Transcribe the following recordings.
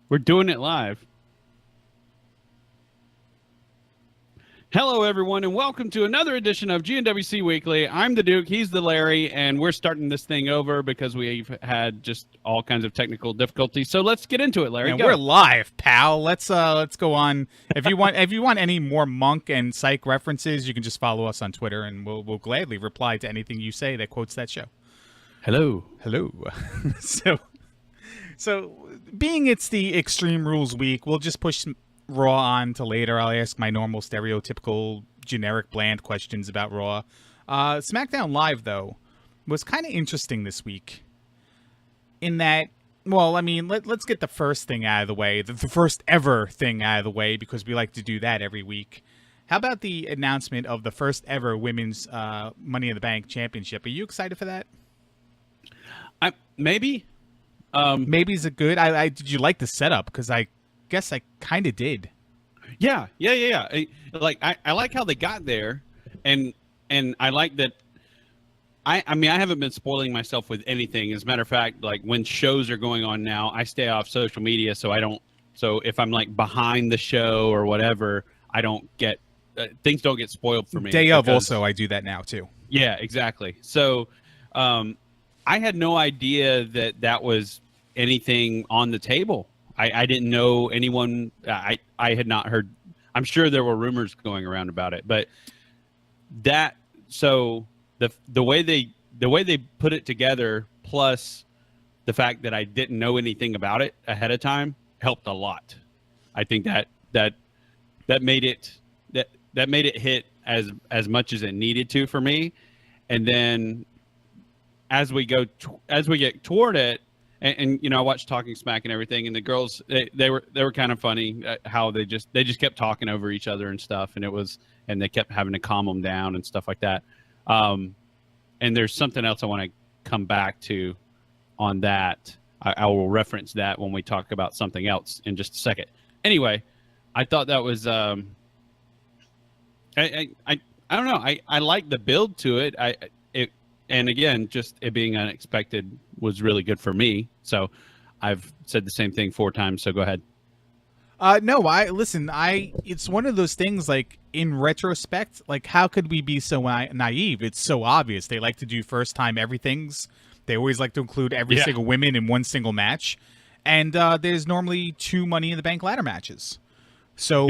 We're doing it live. Hello, everyone, and welcome to another edition of GnWC Weekly. I'm the Duke, he's the Larry, and we're starting this thing over because we've had just all kinds of technical difficulties. So let's get into it, Larry. And go. we're live, pal. Let's go on. If you want any more Monk and Psych references, you can just follow us on Twitter, and we'll gladly reply to anything you say that quotes that show. Hello. So being it's the Extreme Rules week, we'll just push Raw on to later. I'll ask my normal stereotypical generic bland questions about Raw. SmackDown Live, though, was kind of interesting this week in that, well, I mean, let's get the first thing out of the way, the first ever thing out of the way, because we like to do that every week. How about the announcement of the first ever women's Money in the Bank championship? Are you excited for that? Maybe. Maybe's a good. Did you like the setup? Because I guess I kind of did. Yeah. I like how they got there, and I like that. I mean, I haven't been spoiling myself with anything. As a matter of fact, like when shows are going on now, I stay off social media, so I don't. So if I'm like behind the show or whatever, I don't get things don't get spoiled for me. Day of also, I do that now too. Yeah, exactly. So, I had no idea that was anything on the table. I didn't know anyone. I had not heard. I'm sure there were rumors going around about it, but that so the way they put it together, plus the fact that I didn't know anything about it ahead of time, helped a lot. I think that made it that made it hit as much as it needed to for me, and then as we get toward it. And you know, I watched Talking Smack and everything, and the girls they were kind of funny how they just kept talking over each other and stuff, and they kept having to calm them down and stuff like that. And there's something else I want to come back to on that. I will reference that when we talk about something else in just a second. Anyway, I thought that was I don't know. I like the build to it. And again, just it being unexpected was really good for me. So I've said the same thing 4 times. So go ahead. No, it's one of those things, like, in retrospect, like, how could we be so naive? It's so obvious. They like to do first time everythings. They always like to include every single women in one single match. And there's normally 2 Money in the Bank ladder matches. So,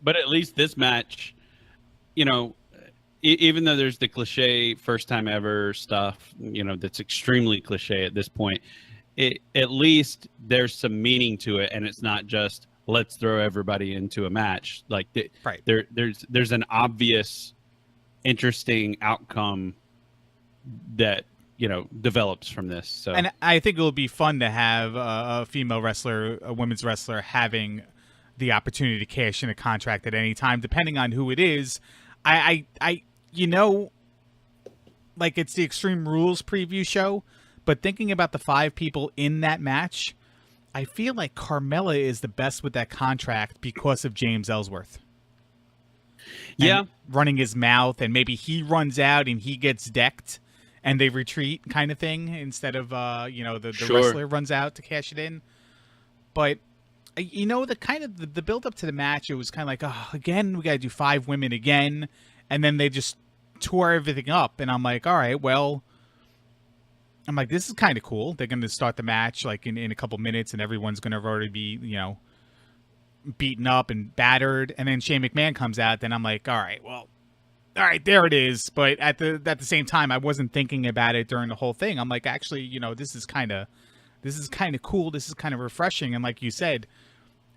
but at least this match, you know, even though there's the cliche first time ever stuff, you know, that's extremely cliche at this point, at least there's some meaning to it, and it's not just let's throw everybody into a match. Like right. There's an obvious, interesting outcome that, you know, develops from this. So, and I think it'll be fun to have a female wrestler, a women's wrestler, having the opportunity to cash in a contract at any time, depending on who it is. You know, like, it's the Extreme Rules preview show, but thinking about the 5 people in that match, I feel like Carmella is the best with that contract because of James Ellsworth. Yeah. And running his mouth, and maybe he runs out and he gets decked and they retreat kind of thing instead of, the Sure. wrestler runs out to cash it in. But, you know, the build up to the match, it was kind of like, oh, again, we got to do 5 women again. And then they just tore everything up. And I'm like, all right, well, this is kind of cool. They're going to start the match like in a couple minutes, and everyone's going to already be, you know, beaten up and battered. And then Shane McMahon comes out. Then I'm like, all right, there it is. But at the same time, I wasn't thinking about it during the whole thing. I'm like, actually, you know, this is kind of cool. This is kind of refreshing. And like you said,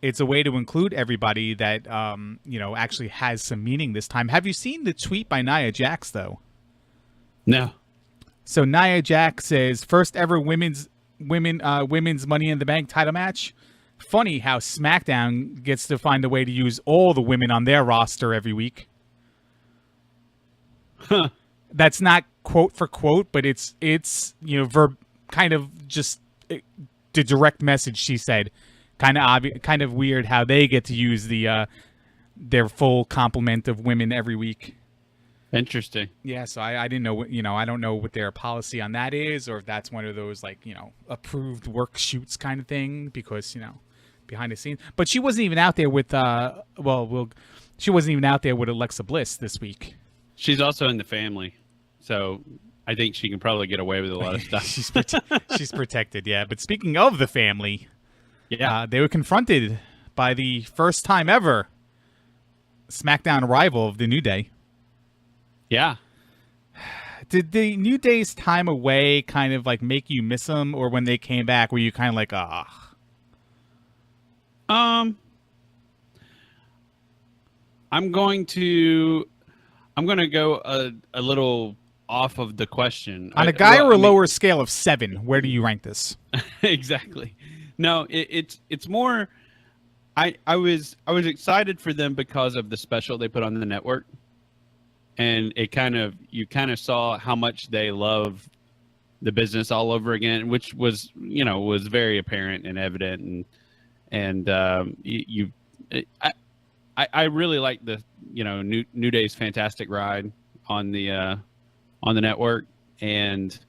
it's a way to include everybody that, actually has some meaning this time. Have you seen the tweet by Nia Jax, though? No. So Nia Jax says, first ever women's Money in the Bank title match. Funny how SmackDown gets to find a way to use all the women on their roster every week. Huh. That's not quote for quote, but it's kind of just the direct message she said. Kind of weird how they get to use their full complement of women every week. Interesting. Yeah, so I didn't know I don't know what their policy on that is, or if that's one of those, like, approved work shoots kind of thing, because behind the scenes. But she wasn't even out there with she wasn't even out there with Alexa Bliss this week. She's also in the family, so I think she can probably get away with a lot of stuff. She's protected, yeah. But speaking of the family, they were confronted by the first time ever SmackDown rival of the New Day. Yeah. Did the New Day's time away kind of like make you miss them, or when they came back, were you kind of like, ah? I'm going to go a little off of the question. On a guy or a lower scale of 7, where do you rank this? Exactly. No, it's more. I was excited for them because of the special they put on the network, and you kind of saw how much they love the business all over again, which was very apparent and evident, and I really like the New Day's fantastic ride on the network, and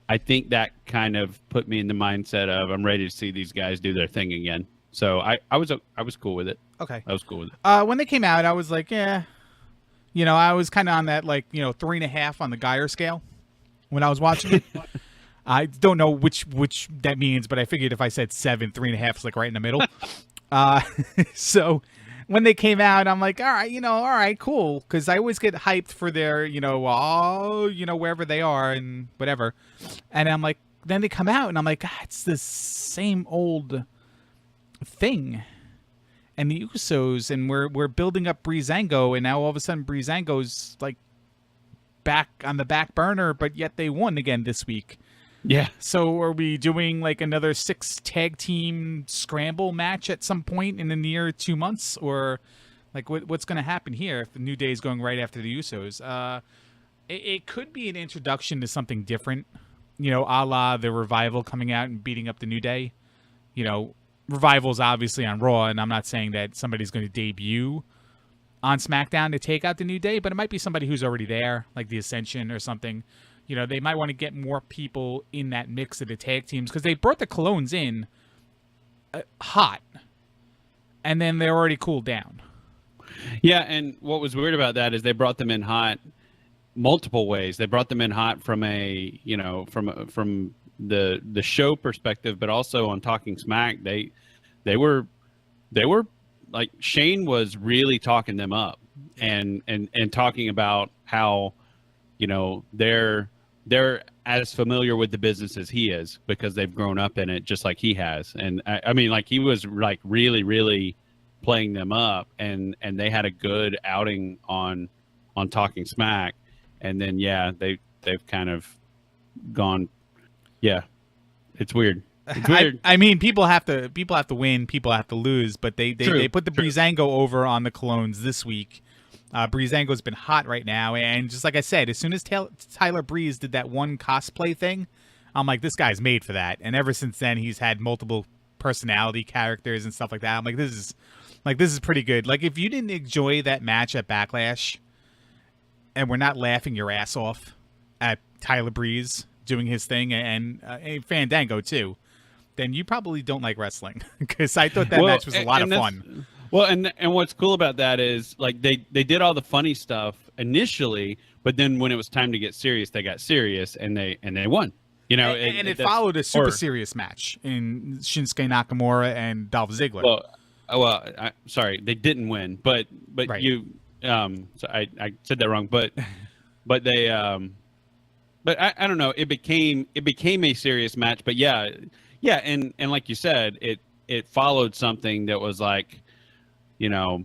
I think that kind of put me in the mindset of I'm ready to see these guys do their thing again. So I was cool with it. Okay, I was cool with it. When they came out, I was like, yeah, I was kind of on that 3.5 on the Geyer scale when I was watching it. I don't know which that means, but I figured if I said 7, 3.5 is like right in the middle. So when they came out, I'm like, all right, cool. Because I always get hyped for their, wherever they are and whatever. And I'm like, then they come out and I'm like, God, it's the same old thing. And the Usos, and we're building up Breezango, and now all of a sudden Breezango's like back on the back burner, but yet they won again this week. Yeah. So are we doing like another 6 tag team scramble match at some point in the near 2 months, or like what's going to happen here if the New Day is going right after the Usos? It could be an introduction to something different, a la the Revival coming out and beating up the New Day. Revival's obviously on Raw, and I'm not saying that somebody's going to debut on SmackDown to take out the New Day, but it might be somebody who's already there, like the Ascension or something. They might want to get more people in that mix of the tag teams, because they brought the Colognes in hot, and then they're already cooled down. Yeah, and what was weird about that is they brought them in hot multiple ways. They brought them in hot from from the show perspective, but also on Talking Smack, they were like, Shane was really talking them up and talking about how they're as familiar with the business as he is, because they've grown up in it just like he has. And I mean, like, he was like really playing them up, and they had a good outing on Talking Smack. And then they've kind of gone. Yeah, it's weird. It's weird. I mean, people have to win, people have to lose, but they put the Breezango over on the Colognes this week. Breezango's been hot right now, and just like I said, as soon as Tyler Breeze did that one cosplay thing, I'm like, this guy's made for that. And ever since then, he's had multiple personality characters and stuff like that. I'm like, this is pretty good. Like, if you didn't enjoy that match at Backlash, and we're not laughing your ass off at Tyler Breeze doing his thing, and Fandango too, then you probably don't like wrestling, because I thought that match was a lot of fun. Well, and what's cool about that is, like, they did all the funny stuff initially, but then when it was time to get serious, they got serious, and they won. And it followed a super serious match in Shinsuke Nakamura and Dolph Ziggler. Sorry, they didn't win, but right. So I said that wrong, but they but I don't know, it became a serious match, but yeah, and like you said, it followed something that was like, all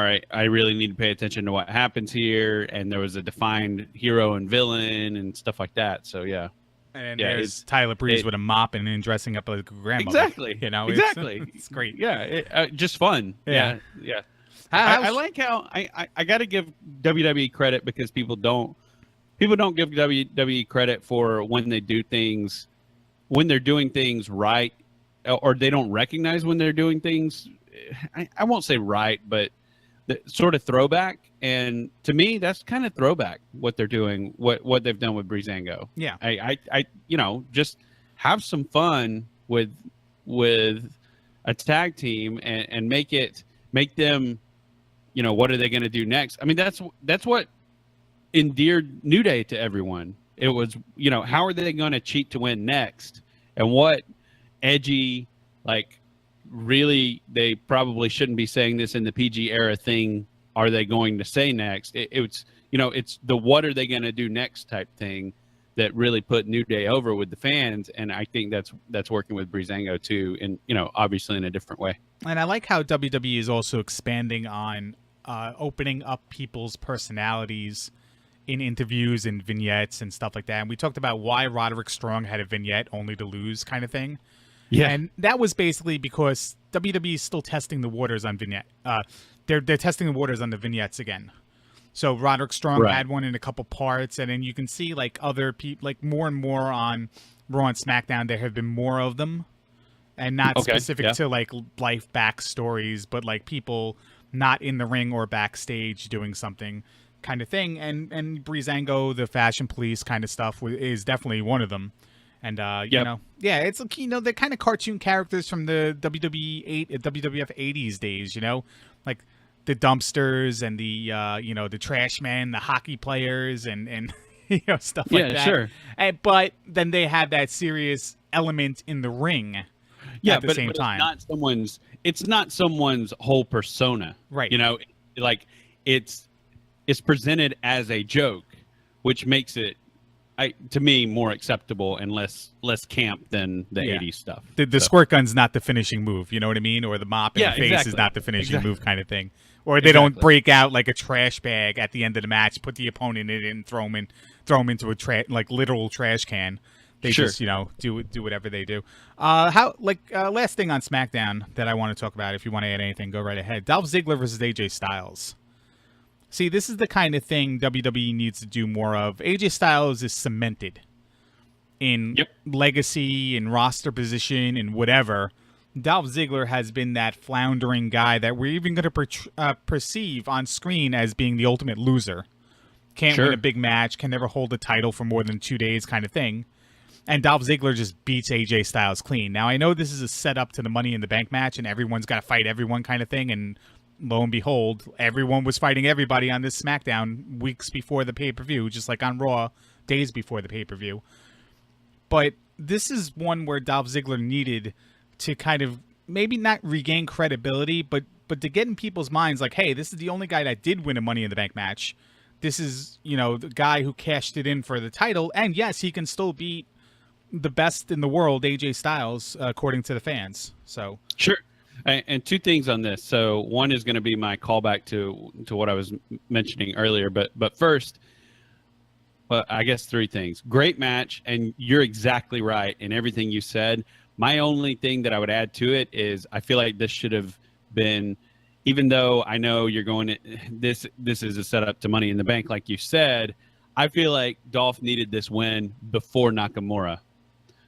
right, I really need to pay attention to what happens here, and there was a defined hero and villain and stuff like that. So yeah. And there's Tyler Breeze with a mop and then dressing up like a grandmother. Exactly. Exactly. It's great. Yeah, just fun. Yeah. I like how I got to give WWE credit, because people don't give WWE credit for when they're doing things right, or they don't recognize when they're doing things. I won't say right, but the sort of throwback. And to me, that's kind of throwback, what they're doing, what they've done with Breezango. Yeah. I just have some fun with a tag team and make them, what are they going to do next? I mean, that's what endeared New Day to everyone. It was, how are they going to cheat to win next? And what edgy, like, really, they probably shouldn't be saying this in the PG era thing, are they going to say next? It's, it's the what are they going to do next type thing that really put New Day over with the fans. And I think that's working with Breezango too, and, obviously in a different way. And I like how WWE is also expanding on opening up people's personalities in interviews and vignettes and stuff like that. And we talked about why Roderick Strong had a vignette only to lose kind of thing. Yeah. And that was basically because WWE is still testing the waters on vignette. They're testing the waters on the vignettes again. So Roderick Strong had one in a couple parts, and then you can see like other people, like more and more on Raw and SmackDown, there have been more of them, and not specific to like life backstories, but like people not in the ring or backstage doing something kind of thing. And Breezango, the fashion police kind of stuff is definitely one of them. And it's they're kind of cartoon characters from the WWF 80s days, like the dumpsters and the the trash men, the hockey players, and stuff like that. Yeah, sure. But then they have that serious element in the ring. At the same time, it's not someone's whole persona, right? Like it's presented as a joke, which makes it, to me, more acceptable and less camp than the 80s stuff. The squirt gun's not the finishing move, you know what I mean? Or the mop in the face is not the finishing move kind of thing. Or they don't break out like a trash bag at the end of the match, put the opponent in it, and throw him into a literal trash can. They just do whatever they do. Last thing on SmackDown that I want to talk about. If you want to add anything, go right ahead. Dolph Ziggler versus AJ Styles. See, this is the kind of thing WWE needs to do more of. AJ Styles is cemented in legacy and roster position and whatever. Dolph Ziggler has been that floundering guy that we're even going to perceive on screen as being the ultimate loser. Can't win a big match, can never hold a title for more than 2 days kind of thing. And Dolph Ziggler just beats AJ Styles clean. Now, I know this is a setup to the Money in the Bank match, and everyone's got to fight everyone kind of thing, and lo and behold, everyone was fighting everybody on this SmackDown weeks before the pay-per-view, just like on Raw, days before the pay-per-view. But this is one where Dolph Ziggler needed to kind of maybe not regain credibility, but to get in people's minds like, hey, this is the only guy that did win a Money in the Bank match. This is, the guy who cashed it in for the title. And yes, he can still beat the best in the world, AJ Styles, according to the fans. So sure. And two things on this. So one is going to be my callback to what I was mentioning earlier. But first, I guess three things. Great match, and you're exactly right in everything you said. My only thing that I would add to it is I feel like this should have been, even though I know you're going, this is a setup to Money in the Bank, like you said, I feel like Dolph needed this win before Nakamura,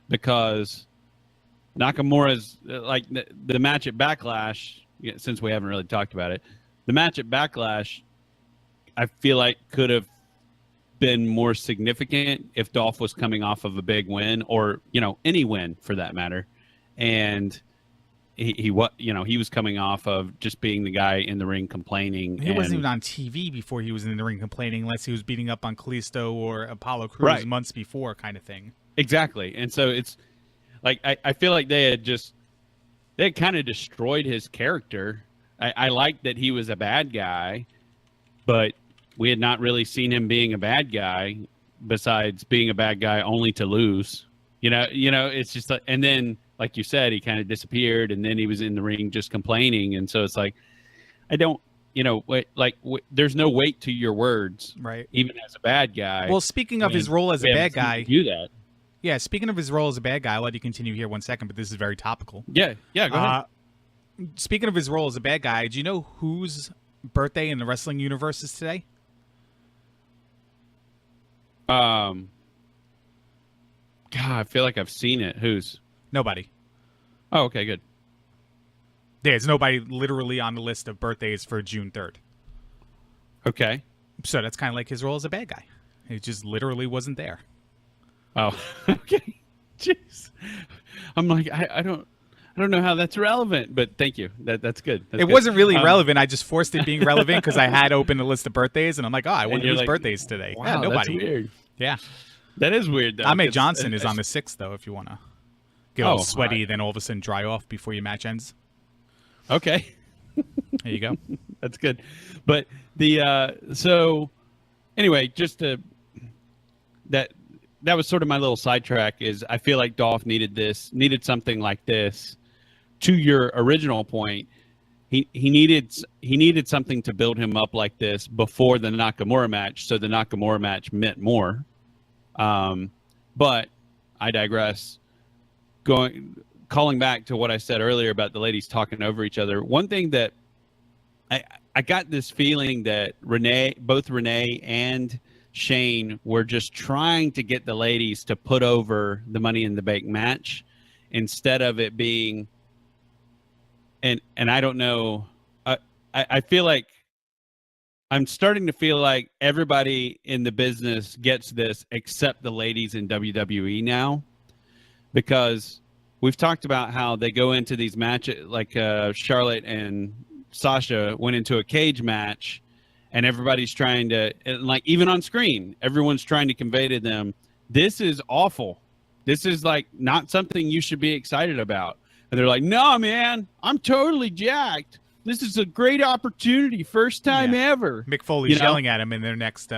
because Nakamura's like the match at Backlash, since we haven't really talked about it, the match at Backlash, I feel like could have been more significant if Dolph was coming off of a big win, or any win for that matter, and he was coming off of just being the guy in the ring complaining. He wasn't even on TV before he was in the ring complaining, unless he was beating up on Kalisto or Apollo Crews months before, kind of thing. Exactly, and so it's like I feel like they had kind of destroyed his character. I like that he was a bad guy, but we had not really seen him being a bad guy, besides being a bad guy only to lose. It's just like, and then, like you said, he kind of disappeared, and then he was in the ring just complaining. And so it's like, I don't, there's no weight to your words, right? Even as a bad guy. Well, speaking of his role as a bad guy, do that. Yeah, speaking of his role as a bad guy, I'll let you continue here 1 second, but this is very topical. Yeah, go ahead. Speaking of his role as a bad guy, do you know whose birthday in the wrestling universe is today? God, I feel like I've seen it. Whose? Nobody. Oh, okay, good. There's nobody literally on the list of birthdays for June 3rd. Okay. So that's kind of like his role as a bad guy. He just literally wasn't there. Oh, okay. Jeez. I'm like, I don't I don't know how that's relevant, but thank you. That's good. That's It good. wasn't really relevant. I just forced it being relevant because I had opened a list of birthdays, and I'm like, oh, I wonder whose birthday's today. Wow, Yeah, nobody. That's weird. Yeah. That is weird, though. Ahmed Johnson is on the 6th, though, if you want to get all sweaty, right. then all of a sudden dry off before your match ends. Okay. There you go. That's good. But so anyway, just to that was sort of my little sidetrack is I feel like Dolph needed something like this. To your original point, he needed something to build him up like this before the Nakamura match, so the Nakamura match meant more. But I digress. Calling back to what I said earlier about the ladies talking over each other, one thing that I got this feeling that both Renee and Shane were just trying to get the ladies to put over the Money in the Bank match instead of it being, and I don't know, I feel like I'm starting to feel like everybody in the business gets this except the ladies in WWE now, because we've talked about how they go into these matches, like Charlotte and Sasha went into a cage match, and everybody's trying to, like, even on screen, everyone's trying to convey to them, this is awful. This is like not something you should be excited about. And they're like, no, man, I'm totally jacked. This is a great opportunity. First time ever. Mick Foley's yelling at him, and their next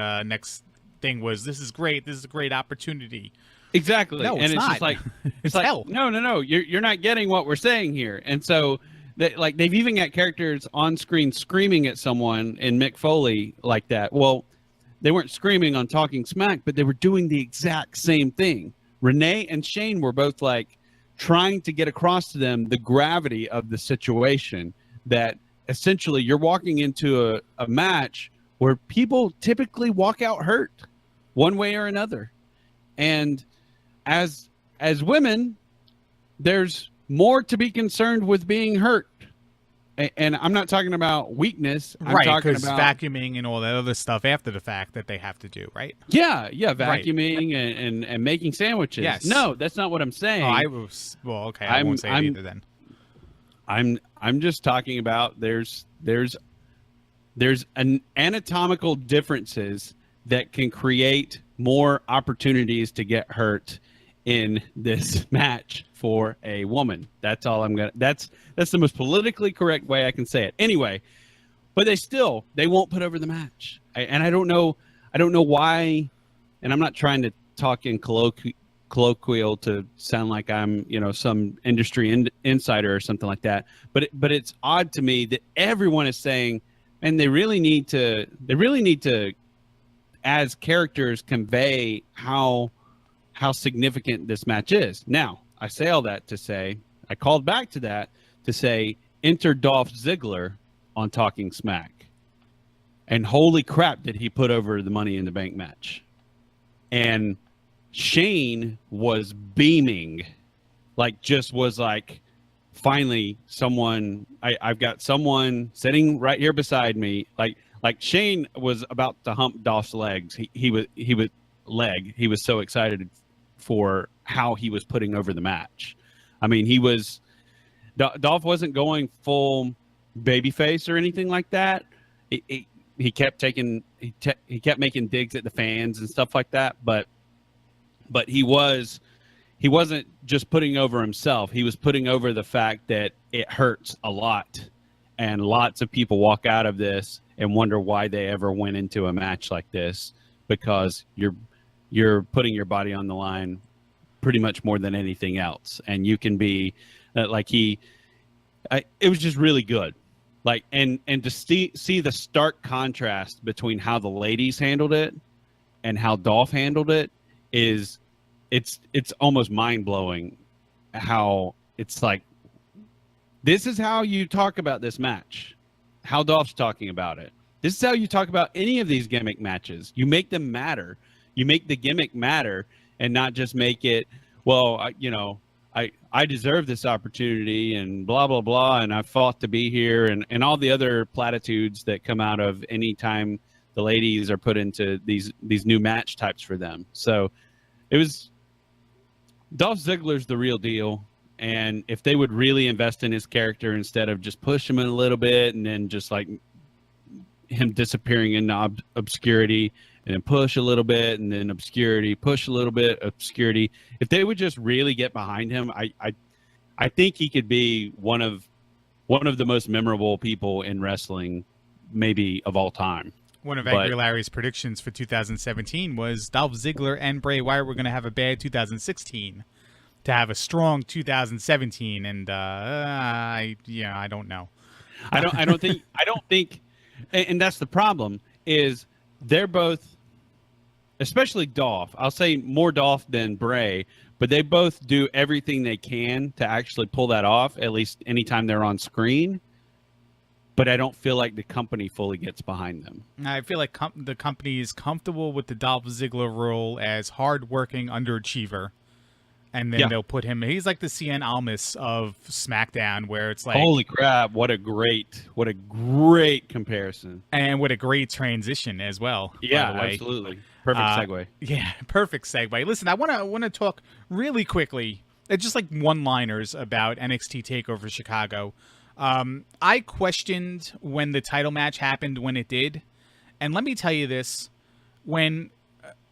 thing was, this is great. This is a great opportunity. Exactly. No, it's not. Just like, it's like, hell. No. You're not getting what we're saying here. And so they've even got characters on screen screaming at someone in Mick Foley like that. Well, they weren't screaming on Talking Smack, but they were doing the exact same thing. Renee and Shane were both like trying to get across to them the gravity of the situation, that essentially you're walking into a match where people typically walk out hurt one way or another. And as women, there's more to be concerned with being hurt. And I'm not talking about weakness. I'm right, talking because about vacuuming and all that other stuff after the fact that they have to do, right? Yeah, vacuuming and making sandwiches. Yes. No, that's not what I'm saying. Okay, I won't say it either then. I'm just talking about there's an anatomical differences that can create more opportunities to get hurt in this match for a woman. That's all I'm gonna. That's the most politically correct way I can say it. Anyway, but they won't put over the match, and I don't know why. And I'm not trying to talk in colloquial to sound like I'm some industry insider or something like that. But it's odd to me that everyone is saying, and they really need to as characters convey how significant this match is. Now, I say all that to say, I called back to that to say, enter Dolph Ziggler on Talking Smack. And holy crap, did he put over the Money in the Bank match. And Shane was beaming, finally someone, I've got someone sitting right here beside me. Like Shane was about to hump Dolph's legs. He was so excited for how he was putting over the match. I mean, Dolph wasn't going full babyface or anything like that. He kept making digs at the fans and stuff like that, but he wasn't just putting over himself. He was putting over the fact that it hurts a lot, and lots of people walk out of this and wonder why they ever went into a match like this, because you're putting your body on the line pretty much more than anything else. And you can be it was just really good. And to see the stark contrast between how the ladies handled it and how Dolph handled it it's almost mind blowing. How it's like, this is how you talk about this match, how Dolph's talking about it. This is how you talk about any of these gimmick matches. You make them matter. You make the gimmick matter, and not just make it, well, I deserve this opportunity and blah, blah, blah, and I fought to be here, and all the other platitudes that come out of any time the ladies are put into these new match types for them. So it was, Dolph Ziggler's the real deal, And if they would really invest in his character instead of just push him in a little bit and then just like him disappearing into obscurity, and then push a little bit and then obscurity, push a little bit, obscurity. If they would just really get behind him, I think he could be one of the most memorable people in wrestling, maybe of all time. One of Angry Larry's predictions for 2017 was Dolph Ziggler and Bray Wyatt were going to have a bad 2016 to have a strong 2017, and I don't know. I don't think, and that's the problem, is they're both, especially Dolph. I'll say more Dolph than Bray, but they both do everything they can to actually pull that off, at least anytime they're on screen. But I don't feel like the company fully gets behind them. I feel like the company is comfortable with the Dolph Ziggler role as hardworking underachiever. And then they'll put him, he's like the Cien Almas of SmackDown, where it's like, holy crap, what a great comparison. And what a great transition as well. Yeah, absolutely. Perfect segue. Yeah, perfect segue. Listen, I want to talk really quickly, just like one-liners about NXT Takeover Chicago. I questioned when the title match happened when it did. And let me tell you this, when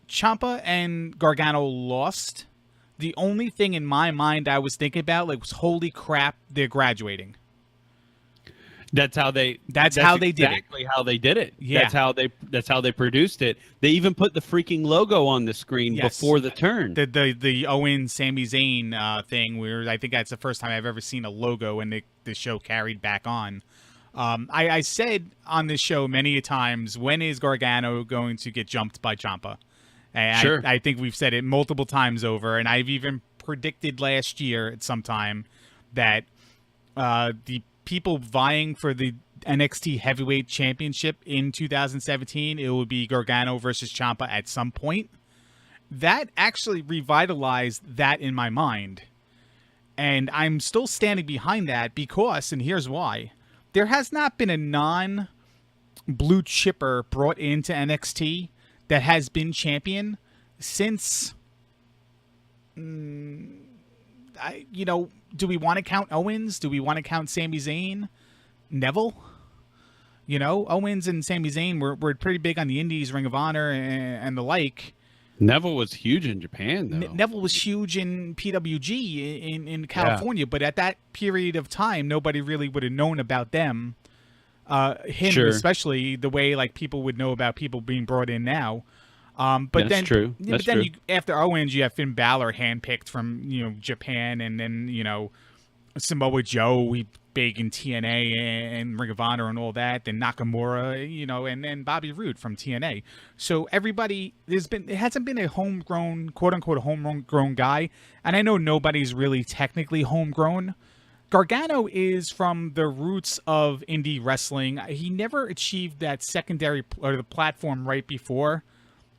Ciampa and Gargano lost, the only thing in my mind I was thinking about was, holy crap, they're graduating. That's how they did it. Exactly how they did it. Yeah. That's how they produced it. They even put the freaking logo on the screen before the turn. The Owens Sami Zayn thing, where I think that's the first time I've ever seen a logo and the show carried back on. I said on this show many times, when is Gargano going to get jumped by Ciampa? And sure. I think we've said it multiple times over, and I've even predicted last year at some time that the people vying for the NXT Heavyweight Championship in 2017, it would be Gargano versus Ciampa at some point. That actually revitalized that in my mind. And I'm still standing behind that because, and here's why, there has not been a non-blue chipper brought into NXT that has been champion since, do we want to count Owens? Do we want to count Sami Zayn? Neville? Owens and Sami Zayn were pretty big on the Indies, Ring of Honor, and the like. Neville was huge in Japan, though. Neville was huge in PWG in California, but at that period of time, nobody really would have known about them. Him, sure. Especially the way people would know about people being brought in now. But that's then, true. But then after Owens, you have Finn Balor handpicked from Japan, and then Samoa Joe, big in TNA and Ring of Honor and all that. Then Nakamura, and then Bobby Roode from TNA. So everybody, it hasn't been a homegrown, quote unquote, homegrown guy, and I know nobody's really technically homegrown. Gargano is from the roots of indie wrestling. He never achieved that secondary or the platform right before,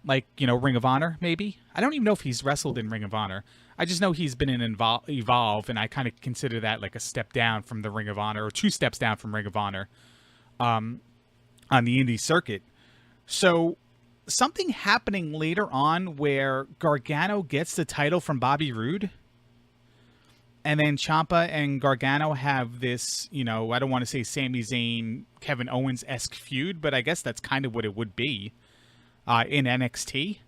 Ring of Honor, maybe. I don't even know if he's wrestled in Ring of Honor. I just know he's been in Evolve, and I kind of consider that like a step down from the Ring of Honor, or 2 steps down from Ring of Honor on the indie circuit. So something happening later on where Gargano gets the title from Bobby Roode, and then Ciampa and Gargano have this, I don't want to say Sami Zayn, Kevin Owens-esque feud, but I guess that's kind of what it would be in NXT.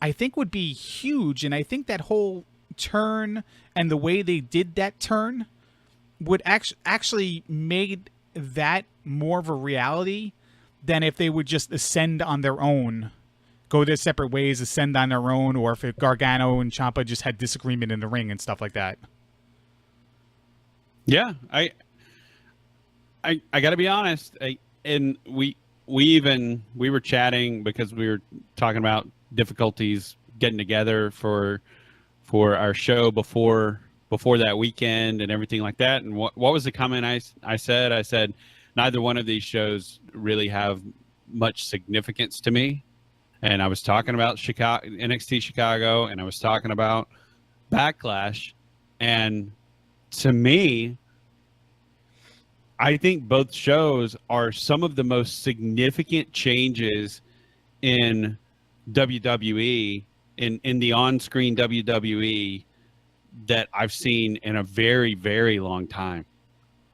I think would be huge, and I think that whole turn and the way they did that turn would actually made that more of a reality than if they would just ascend on their own, go their separate ways, ascend on their own, or if Gargano and Ciampa just had disagreement in the ring and stuff like that. Yeah, I got to be honest, and we were chatting because we were talking about difficulties getting together for our show before that weekend and everything like that. And what was the comment I said neither one of these shows really have much significance to me. And I was talking about NXT Chicago, and I was talking about Backlash, and to me, I think both shows are some of the most significant changes in WWE, in the on-screen WWE, that I've seen in a very, very long time.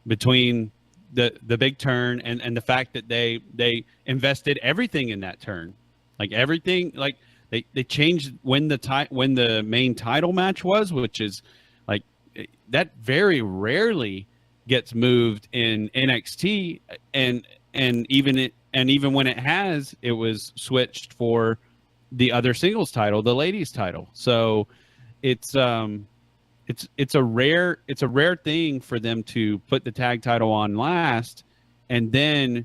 Between the big turn and the fact that they invested everything in that turn, like everything, like they changed when the main title match was, which is like that very rarely gets moved in NXT, and even when it has, it was switched for the other singles title, the ladies title. So it's a rare thing for them to put the tag title on last, and then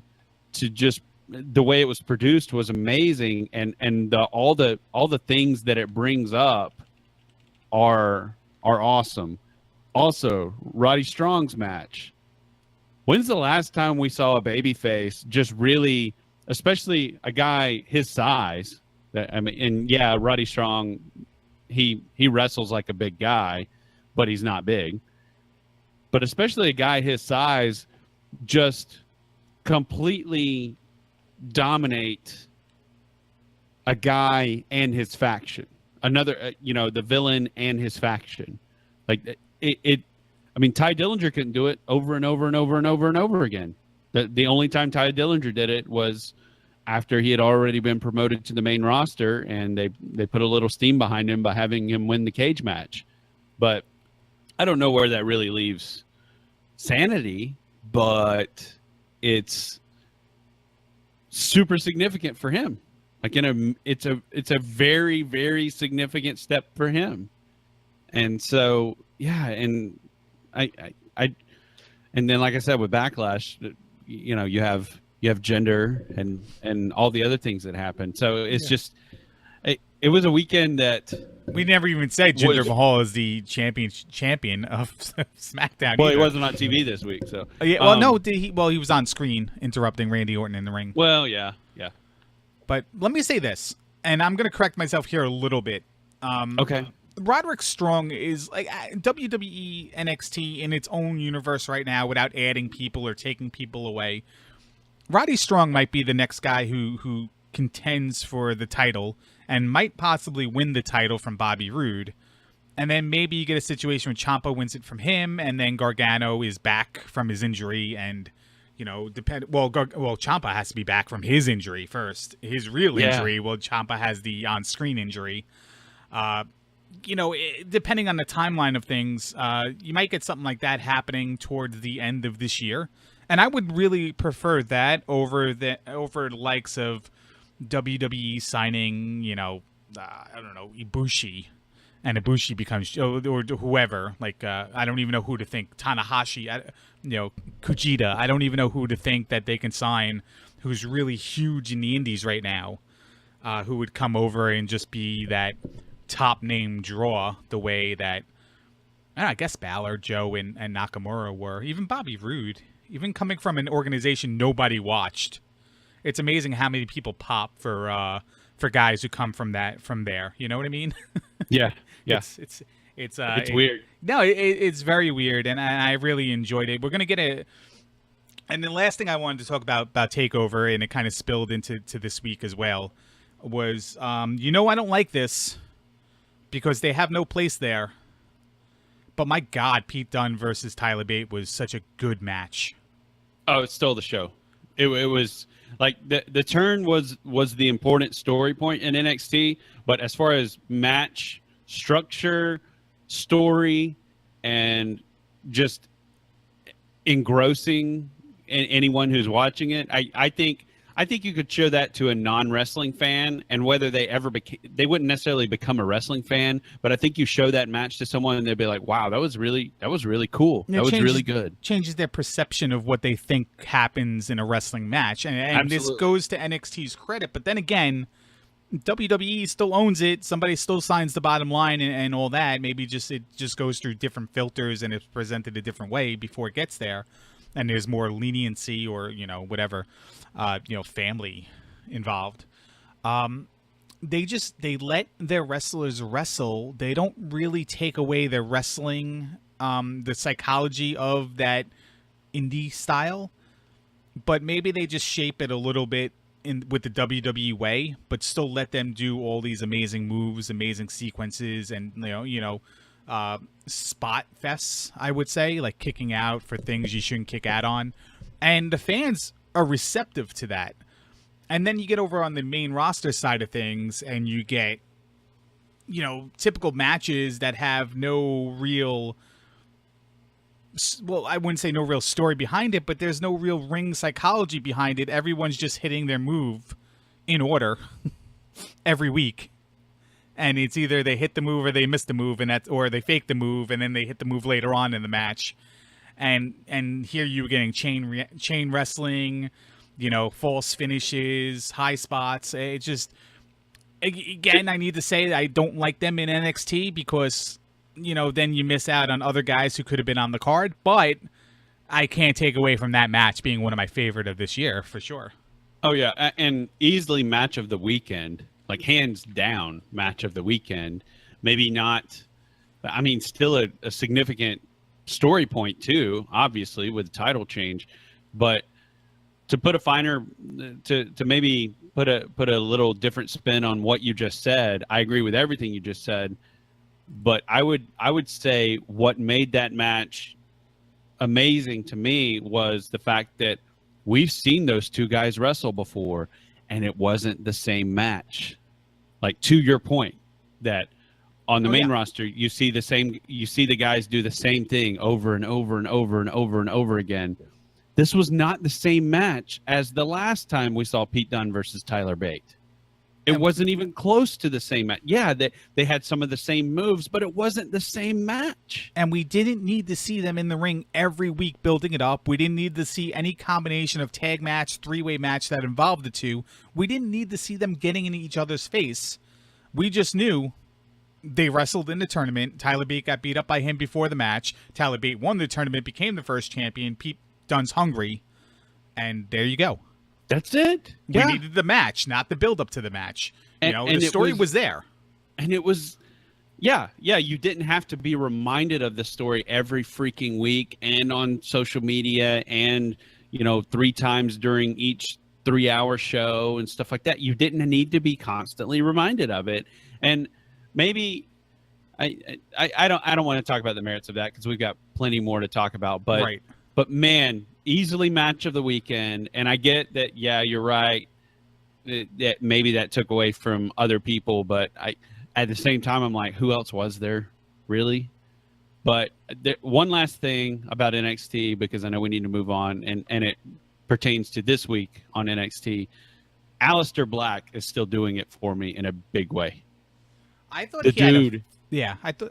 to just the way it was produced was amazing, and all the things that it brings up are awesome. Also, Roddy Strong's match. When's the last time we saw a babyface just really, especially a guy his size? And yeah, Roddy Strong, he wrestles like a big guy, but he's not big. But especially a guy his size, just completely dominate a guy and his faction. Another, the villain and his faction. Like I mean, Ty Dillinger couldn't do it over and over and over and over and over again. The only time Ty Dillinger did it was after he had already been promoted to the main roster, and they put a little steam behind him by having him win the cage match. But I don't know where that really leaves Sanity, but it's super significant for him. Like it's a very, very significant step for him. And so, yeah, and I and then, like I said, with Backlash, you have gender and all the other things that happen. So it's just it was a weekend that we never even said Jinder Mahal is the champion of SmackDown. Well, he wasn't on TV this week, so yeah. Well, no, he was on screen interrupting Randy Orton in the ring. Well, yeah. But let me say this, and I'm going to correct myself here a little bit. Okay. Roderick Strong is like WWE NXT in its own universe right now, without adding people or taking people away. Roddy Strong might be the next guy who contends for the title and might possibly win the title from Bobby Roode. And then maybe you get a situation where Ciampa wins it from him, and then Gargano is back from his injury, and Ciampa has to be back from his injury first, his real injury. Well, Ciampa has the on-screen injury. Depending on the timeline of things, you might get something like that happening towards the end of this year. And I would really prefer that over the likes of WWE signing, I don't know, Ibushi, and Ibushi becomes, or whoever. Like, I don't even know who to think. Tanahashi, Kujita. I don't even know who to think that they can sign, who's really huge in the indies right now, who would come over and just be that top name draw the way that, I guess Balor, Joe, and Nakamura were. Even Bobby Roode. Even coming from an organization nobody watched, it's amazing how many people pop for guys who come from there. You know what I mean? Yeah. It's weird. No, it's very weird, and I really enjoyed it. We're gonna get and the last thing I wanted to talk about Takeover, and it kind of spilled into this week as well, was I don't like this because they have no place there. But my God, Pete Dunne versus Tyler Bate was such a good match. Oh, it stole the show. It was like the turn was the important story point in NXT, but as far as match structure, story, and just engrossing anyone who's watching it, I think you could show that to a non-wrestling fan, and whether they ever they wouldn't necessarily become a wrestling fan, but I think you show that match to someone and they'd be like, wow, that was really cool. That was really good. Changes their perception of what they think happens in a wrestling match. And this goes to NXT's credit, but then again, WWE still owns it. Somebody still signs the bottom line and all that. Maybe it just goes through different filters and it's presented a different way before it gets there. And there's more leniency or, whatever, family involved. They let their wrestlers wrestle. They don't really take away their wrestling, the psychology of that indie style, but maybe they just shape it a little bit with the WWE way, but still let them do all these amazing moves, amazing sequences, and spot fests, I would say, like kicking out for things you shouldn't kick out on. And the fans are receptive to that. And then you get over on the main roster side of things and you get, you know, typical matches that have no real, well, I wouldn't say no real story behind it, but there's no real ring psychology behind it. Everyone's just hitting their move in order every week. And it's either they hit the move or they miss the move, and that's, or they fake the move and then they hit the move later on in the match. And here you were getting chain wrestling, you know, false finishes, high spots. It just, again, I need to say that I don't like them in NXT because, you know, then you miss out on other guys who could have been on the card. But I can't take away from that match being one of my favorite of this year for sure. Oh yeah, and easily match of the weekend, like hands down match of the weekend. Maybe not, I mean, still a significant story point too, obviously with the title change, but to put a finer, to maybe put a little different spin on what you just said, I agree with everything you just said, but I would say what made that match amazing to me was the fact that we've seen those two guys wrestle before, and it wasn't the same match. Like, to your point, that on the main roster, you see the guys do the same thing over and over and over and over and over again. This was not the same match as the last time we saw Pete Dunne versus Tyler Bate. It wasn't even close to the same match. Yeah, they had some of the same moves, but it wasn't the same match. And we didn't need to see them in the ring every week building it up. We didn't need to see any combination of tag match, three-way match that involved the two. We didn't need to see them getting in each other's face. We just knew they wrestled in the tournament. Tyler Bate got beat up by him before the match. Tyler Bate won the tournament, became the first champion. Pete Dunne's hungry. And there you go. That's it. We needed the match, not the build-up to the match. And the story was there. And it was, you didn't have to be reminded of the story every freaking week and on social media and, 3 times during each 3-hour show and stuff like that. You didn't need to be constantly reminded of it. And maybe I don't want to talk about the merits of that because we've got plenty more to talk about. But right. But man, easily match of the weekend. And I get that, you're right. That maybe that took away from other people, but at the same time, I'm like, who else was there, really? But one last thing about NXT, because I know we need to move on, and it pertains to this week on NXT. Aleister Black is still doing it for me in a big way. I thought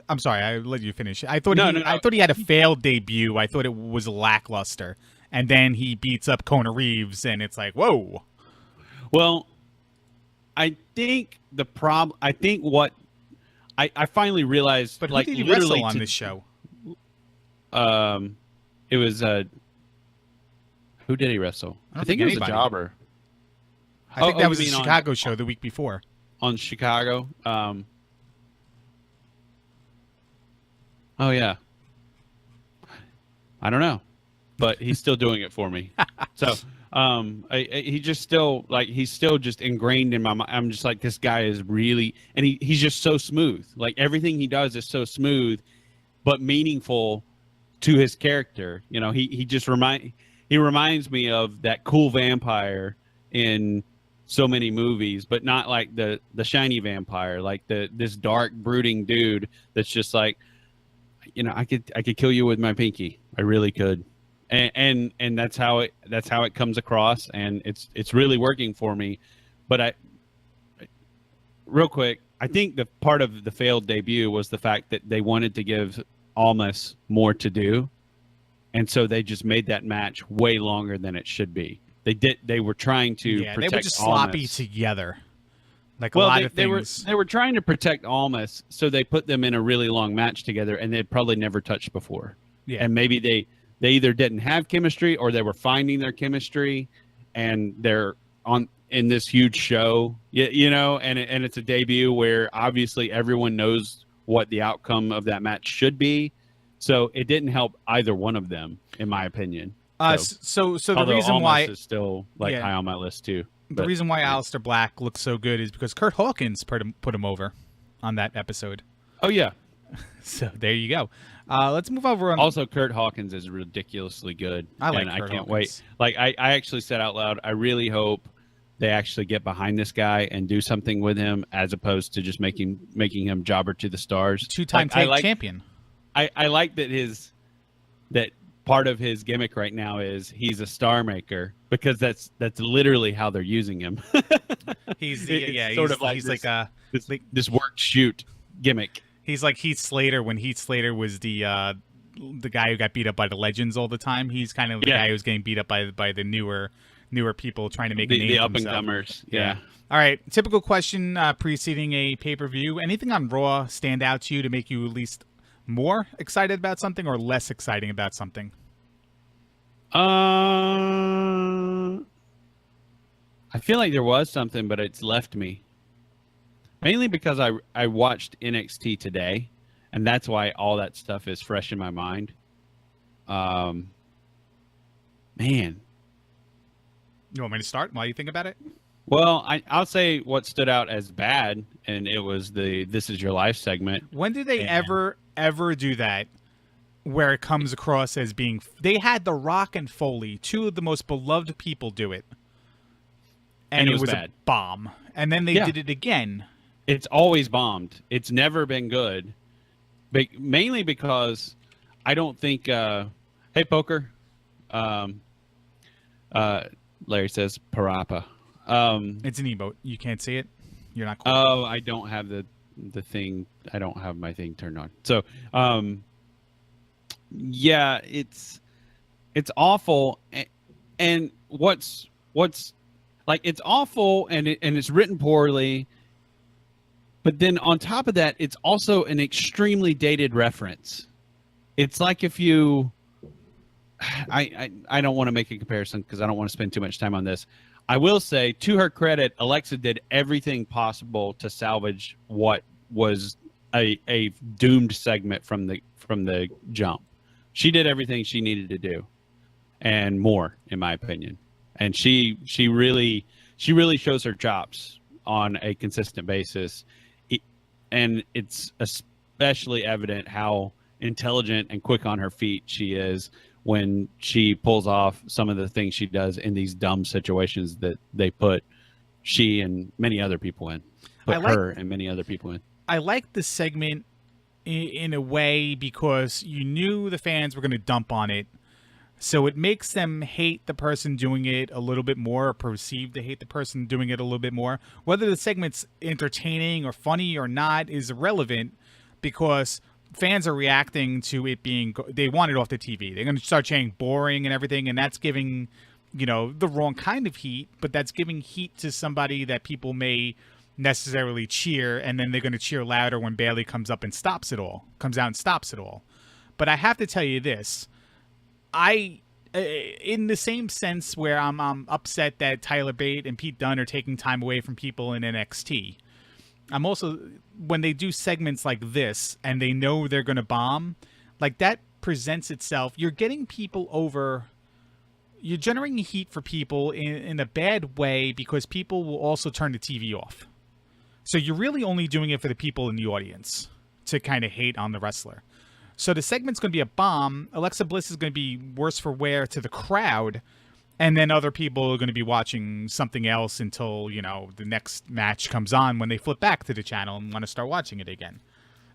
I'm sorry, I let you finish. I thought he had a failed debut. I thought it was lackluster, and then he beats up Kona Reeves, and it's like, whoa. Well, I think what I finally realized, but like, who did he wrestle on this show? It was who did he wrestle? I think it was a jobber. I think that was the Chicago show the week before. On Chicago. Oh yeah. I don't know, but he's still doing it for me. So. He just still, like, he's still just ingrained in my mind. I'm just like, this guy is really, and he's just so smooth. Like, everything he does is so smooth, but meaningful to his character. He reminds me of that cool vampire in so many movies, but not like the shiny vampire, like this dark, brooding dude that's just like, I could kill you with my pinky. I really could. And that's how it comes across, and it's really working for me. But real quick, I think the part of the failed debut was the fact that they wanted to give Almas more to do, and so they just made that match way longer than it should be. They were trying to protect they were just Almas. sloppy together. Like a lot of things. They were trying to protect Almas, so they put them in a really long match together, and they'd probably never touched before. Yeah, and maybe they either didn't have chemistry or they were finding their chemistry, and they're in this huge show, and it's a debut where obviously everyone knows what the outcome of that match should be. So it didn't help either one of them, in my opinion. So the reason why is still high on my list too. The reason why Aleister Black looks so good is because Curt Hawkins put him over on that episode. Oh yeah. So there you go. Let's move over on. Also, Curt Hawkins is ridiculously good. I like and Curt I can't Hawkins. wait. Like I actually said out loud, I really hope they actually get behind this guy and do something with him, as opposed to just making him jobber to the stars. Two-time champion. I like that part of his gimmick right now is he's a star maker, because that's literally how they're using him. He's this work shoot gimmick. He's like Heath Slater when Heath Slater was the guy who got beat up by the legends all the time. He's kind of the guy who's getting beat up by the newer people trying to make a name the for up and himself. comers. Yeah. All right. Typical question preceding a pay-per-view. Anything on Raw stand out to you to make you at least more excited about something or less exciting about something? I feel like there was something, but it's left me. Mainly because I watched NXT today, and that's why all that stuff is fresh in my mind. Man. You want me to start while you think about it? Well, I'll say what stood out as bad, and it was the "This Is Your Life" segment. When did they ever do that? Where it comes across as being, they had The Rock and Foley, two of the most beloved people, do it, and it was bad. A bomb. And then they did it again. It's always bombed. It's never been good, mainly because I don't think. Hey, poker. Larry says parappa. It's an emote. You can't see it. You're not. Cool. Oh, I don't have the thing. I don't have my thing turned on. So, yeah, it's awful, and what's like, it's awful, and it's written poorly. But then on top of that, it's also an extremely dated reference. It's like if you, I don't want to make a comparison because I don't want to spend too much time on this. I will say, to her credit, Alexa did everything possible to salvage what was a doomed segment from the jump. She did everything she needed to do, and more, in my opinion. And she really shows her chops on a consistent basis. And it's especially evident how intelligent and quick on her feet she is when she pulls off some of the things she does in these dumb situations that they put she and many other people in. Her and many other people in. I like the segment in a way because you knew the fans were going to dump on it. So it makes them hate the person doing it a little bit more, or perceive to hate the person doing it a little bit more. Whether the segment's entertaining or funny or not is irrelevant, because fans are reacting to it being, they want it off the TV. They're going to start saying boring and everything, and that's giving, the wrong kind of heat, but that's giving heat to somebody that people may necessarily cheer, and then they're going to cheer louder when Bayley comes out and stops it all. But I have to tell you this. In the same sense where I'm upset that Tyler Bate and Pete Dunne are taking time away from people in NXT, I'm also, when they do segments like this and they know they're going to bomb, like that presents itself. You're getting people over, you're generating heat for people in a bad way, because people will also turn the TV off. So you're really only doing it for the people in the audience to kind of hate on the wrestler. So the segment's going to be a bomb. Alexa Bliss is going to be worse for wear to the crowd. And then other people are going to be watching something else until, the next match comes on, when they flip back to the channel and want to start watching it again.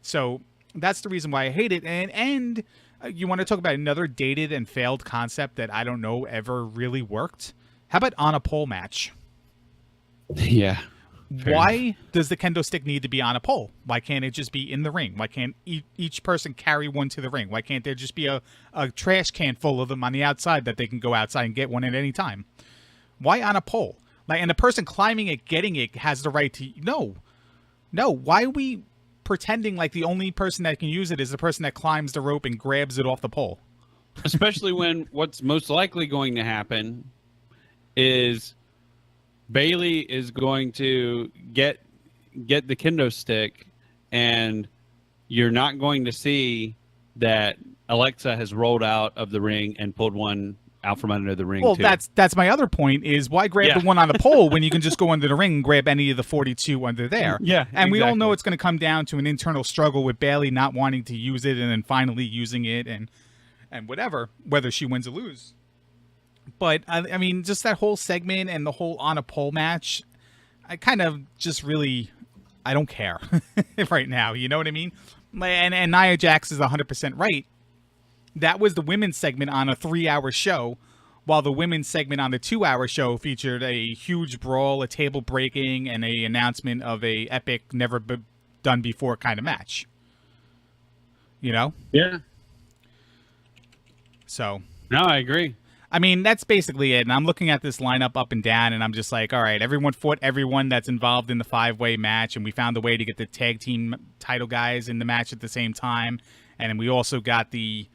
So that's the reason why I hate it. And you want to talk about another dated and failed concept that I don't know ever really worked? How about on a pole match? Yeah. Why does the kendo stick need to be on a pole? Why can't it just be in the ring? Why can't each person carry one to the ring? Why can't there just be a trash can full of them on the outside that they can go outside and get one at any time? Why on a pole? And the person climbing it, getting it, has the right to... No. Why are we pretending like the only person that can use it is the person that climbs the rope and grabs it off the pole? Especially when what's most likely going to happen is Bayley is going to get the kendo stick, and you're not going to see that Alexa has rolled out of the ring and pulled one out from under the ring. Well, too. that's my other point is why grab the one on the pole when you can just go under the ring and grab any of the 42 under there. Yeah, and we all know it's going to come down to an internal struggle with Bayley not wanting to use it and then finally using it and whatever, whether she wins or lose. But I mean, just that whole segment and the whole on a pole match, I kind of just really, I don't care right now. You know what I mean? And Nia Jax is 100% right. That was the women's segment on a 3-hour show, while the women's segment on the 2-hour show featured a huge brawl, a table breaking, and a announcement of a epic, never done before kind of match. You know? Yeah. So. No, I agree. I mean, that's basically it. And I'm looking at this lineup up and down, and I'm just like, all right, everyone fought everyone that's involved in the 5-way match, and we found a way to get the tag team title guys in the match at the same time. And then we also got the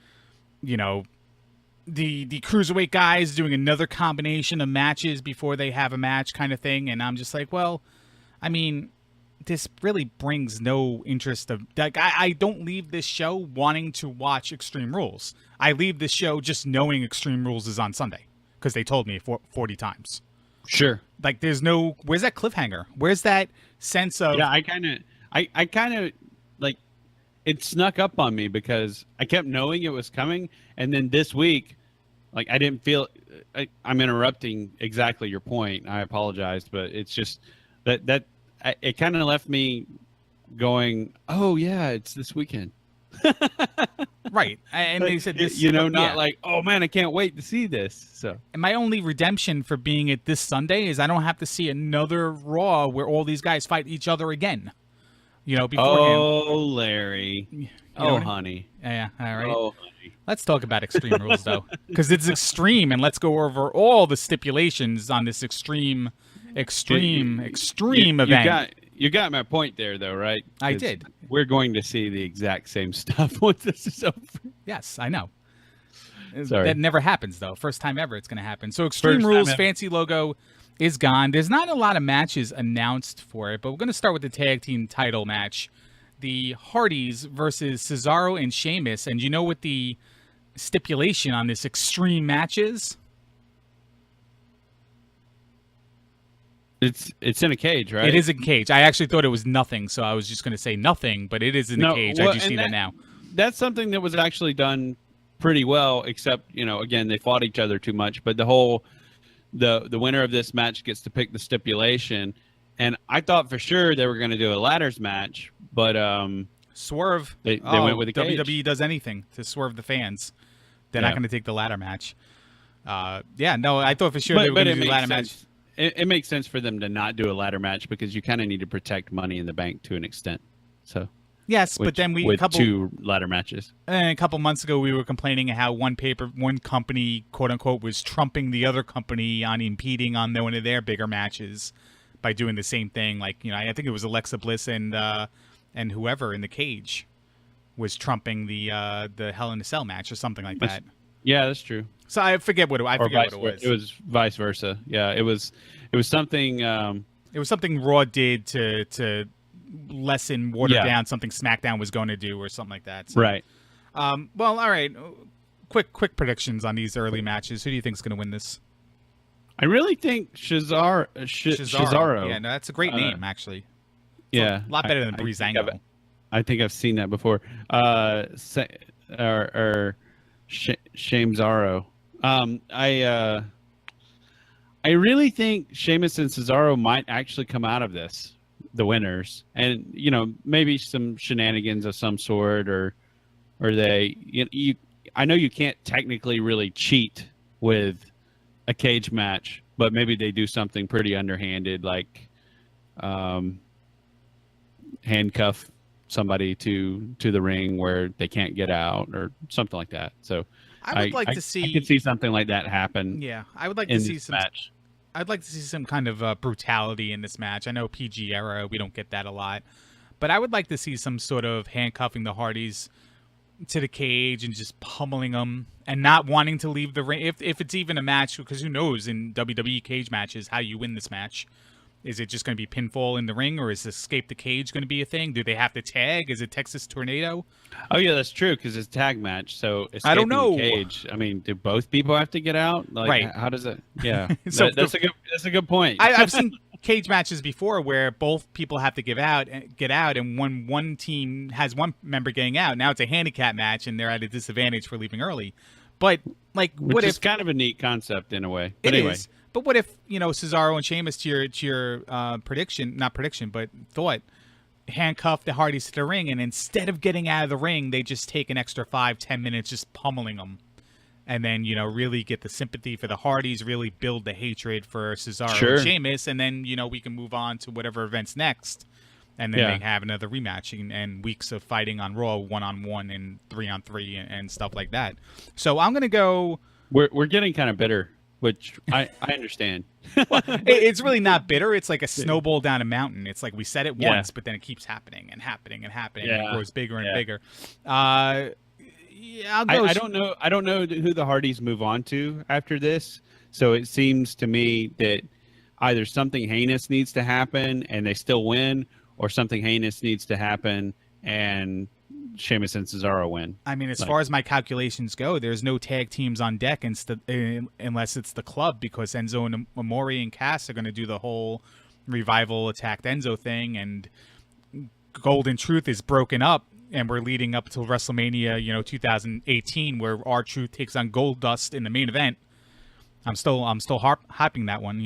cruiserweight guys doing another combination of matches before they have a match kind of thing. And I'm just like, well, I mean, this really brings no interest of, like, I don't leave this show wanting to watch Extreme Rules. I leave this show just knowing Extreme Rules is on Sunday because they told me 40 times. Sure. Like, there's no, where's that cliffhanger? Where's that sense of, I kind of like, it snuck up on me because I kept knowing it was coming. And then this week, like, I didn't feel, I'm interrupting exactly your point. I apologize, but it's just that it kind of left me going, oh yeah, it's this weekend. Right. And they said this, like, oh man, I can't wait to see this. So, and my only redemption for being it this Sunday is I don't have to see another Raw where all these guys fight each other again. Beforehand. Oh, Larry. Honey. Yeah, all right. Oh, honey. Let's talk about Extreme Rules, though, because it's extreme, and let's go over all the stipulations on this extreme event. You got my point there, though, right? I did. We're going to see the exact same stuff once this is over. Yes, I know. Sorry. That never happens, though. First time ever it's going to happen. So Extreme Rules fancy logo is gone. There's not a lot of matches announced for it, but we're going to start with the tag team title match. The Hardys versus Cesaro and Sheamus. And you know what the stipulation on this extreme match is? It's in a cage, right? It is in a cage. I actually thought it was nothing, so I was just going to say nothing, but it is in a cage. I do see that now. That's something that was actually done pretty well, except, again, they fought each other too much. But the winner of this match gets to pick the stipulation. And I thought for sure they were going to do a ladders match, but swerve. They went with the cage. WWE does anything to swerve the fans. They're not going to take the ladder match. I thought for sure they were going to do the ladder match. It makes sense for them to not do a ladder match because you kind of need to protect Money in the Bank to an extent. So yes, but then two ladder matches. And a couple months ago, we were complaining how one company, quote unquote, was trumping the other company on impeding on one of their bigger matches by doing the same thing. Like, I think it was Alexa Bliss and whoever in the cage was trumping the Hell in a Cell match or something like that. Yeah, that's true. So I forget what it was. It was vice versa. Yeah, it was something. It was something Raw did to lessen, water down something SmackDown was going to do or something like that. So, right. Well, all right. Quick predictions on these early matches. Who do you think is going to win this? I really think Cesaro. Yeah, no, that's a great name, actually. It's a lot better than Breezango. I think I've seen that before. Shamezaro. I really think Sheamus and Cesaro might actually come out of this, the winners, and maybe some shenanigans of some sort, or they. I know you can't technically really cheat with a cage match, but maybe they do something pretty underhanded, like handcuff somebody to the ring where they can't get out or something like that. So I would like to see. I could see something like that happen. Yeah, I would like to see some match. I'd like to see some kind of brutality in this match. I know PG era, we don't get that a lot, but I would like to see some sort of handcuffing the Hardys to the cage and just pummeling them and not wanting to leave the ring. If it's even a match, because who knows in WWE cage matches how you win this match. Is it just going to be pinfall in the ring, or is escape the cage going to be a thing? Do they have to tag? Is it Texas Tornado? Oh yeah, that's true because it's a tag match. So I don't know. the cage. I mean, do both people have to get out? Like, right. How does it? Yeah. So that's a good point. I've seen cage matches before where both people have to get out, and when one team has one member getting out, now it's a handicap match, and they're at a disadvantage for leaving early. But like, Which what is if kind of a neat concept in a way? But it anyway. is? But what if, Cesaro and Sheamus, to your not prediction, but thought, handcuff the Hardys to the ring, and instead of getting out of the ring, they just take an extra 5-10 minutes just pummeling them, and then really get the sympathy for the Hardys, really build the hatred for Cesaro and Sheamus, and then we can move on to whatever events next, and then they have another rematch and weeks of fighting on Raw 1-on-1 and 3-on-3 and stuff like that. So I'm gonna go. We're getting kind of bitter. Which I understand. Well, it's really not bitter. It's like a snowball down a mountain. It's like we said it once, but then it keeps happening and happening and happening. And it grows bigger and bigger. I'll go. I don't know who the Hardys move on to after this. So it seems to me that either something heinous needs to happen and they still win, or something heinous needs to happen and Sheamus and Cesaro win. I mean, as far as my calculations go, there's no tag teams on deck unless it's the club, because Enzo and Amore and Cass are going to do the whole Revival attacked Enzo thing, and Golden Truth is broken up, and we're leading up till WrestleMania, 2018, where R-Truth takes on Goldust in the main event. I'm still hyping that one,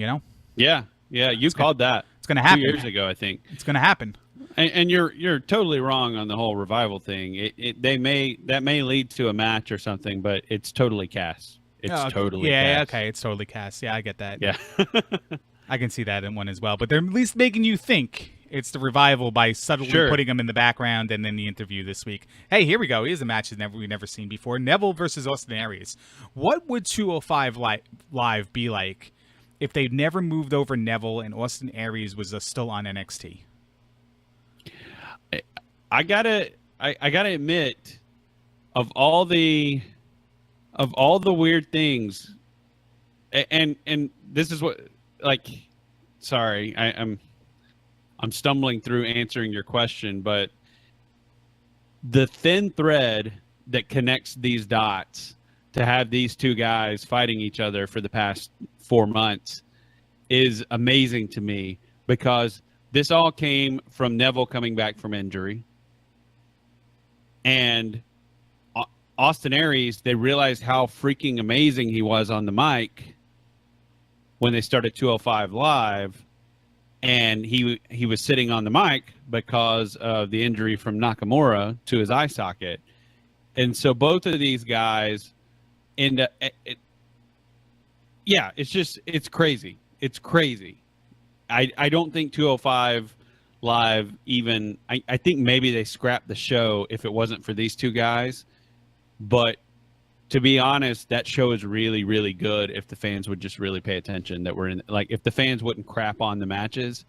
Yeah, you called that. It's going to happen 2 years ago, I think. It's going to happen. And you're totally wrong on the whole Revival thing. That may lead to a match or something, but it's totally Cass. It's totally Cass. Okay, it's totally Cass. Yeah, I get that. Yeah. I can see that in one as well. But they're at least making you think it's the Revival by subtly putting them in the background, and then the interview this week. Hey, here we go. Here's a match we've never seen before. Neville versus Austin Aries. What would 205 Live be like if they'd never moved over Neville and Austin Aries was still on NXT? I gotta admit, of all the weird things, and this is what, like, sorry, I'm stumbling through answering your question, but the thin thread that connects these dots to have these two guys fighting each other for the past 4 months is amazing to me, because this all came from Neville coming back from injury. And Austin Aries, they realized how freaking amazing he was on the mic when they started 205 Live. And he was sitting on the mic because of the injury from Nakamura to his eye socket. And so both of these guys end up... it's crazy. It's crazy. I don't think 205 Live even... I think maybe they scrapped the show if it wasn't for these two guys. But to be honest, that show is really, really good if the fans would just really pay attention. If the fans wouldn't crap on the matches,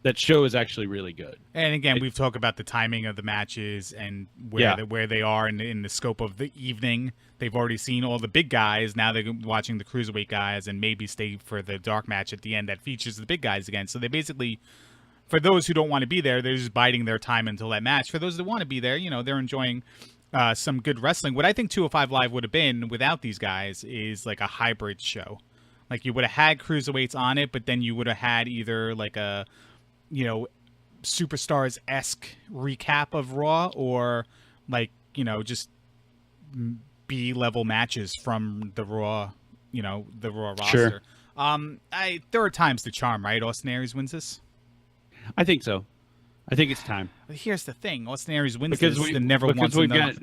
that show is actually really good. And again, we've talked about the timing of the matches and where they are in the scope of the evening. They've already seen all the big guys. Now they're watching the cruiserweight guys and maybe stay for the dark match at the end that features the big guys again. So they basically, for those who don't want to be there, they're just biding their time until that match. For those that want to be there, they're enjoying some good wrestling. What I think 205 Live would have been without these guys is like a hybrid show. Like you would have had cruiserweights on it, but then you would have had either like a, Superstars-esque recap of Raw, or like, just B-level matches from the Raw, the Raw roster. Sure. There are times the charm, right? Austin Aries wins this? I think so. I think it's time. But here's the thing. Austin Aries wins this and never wants another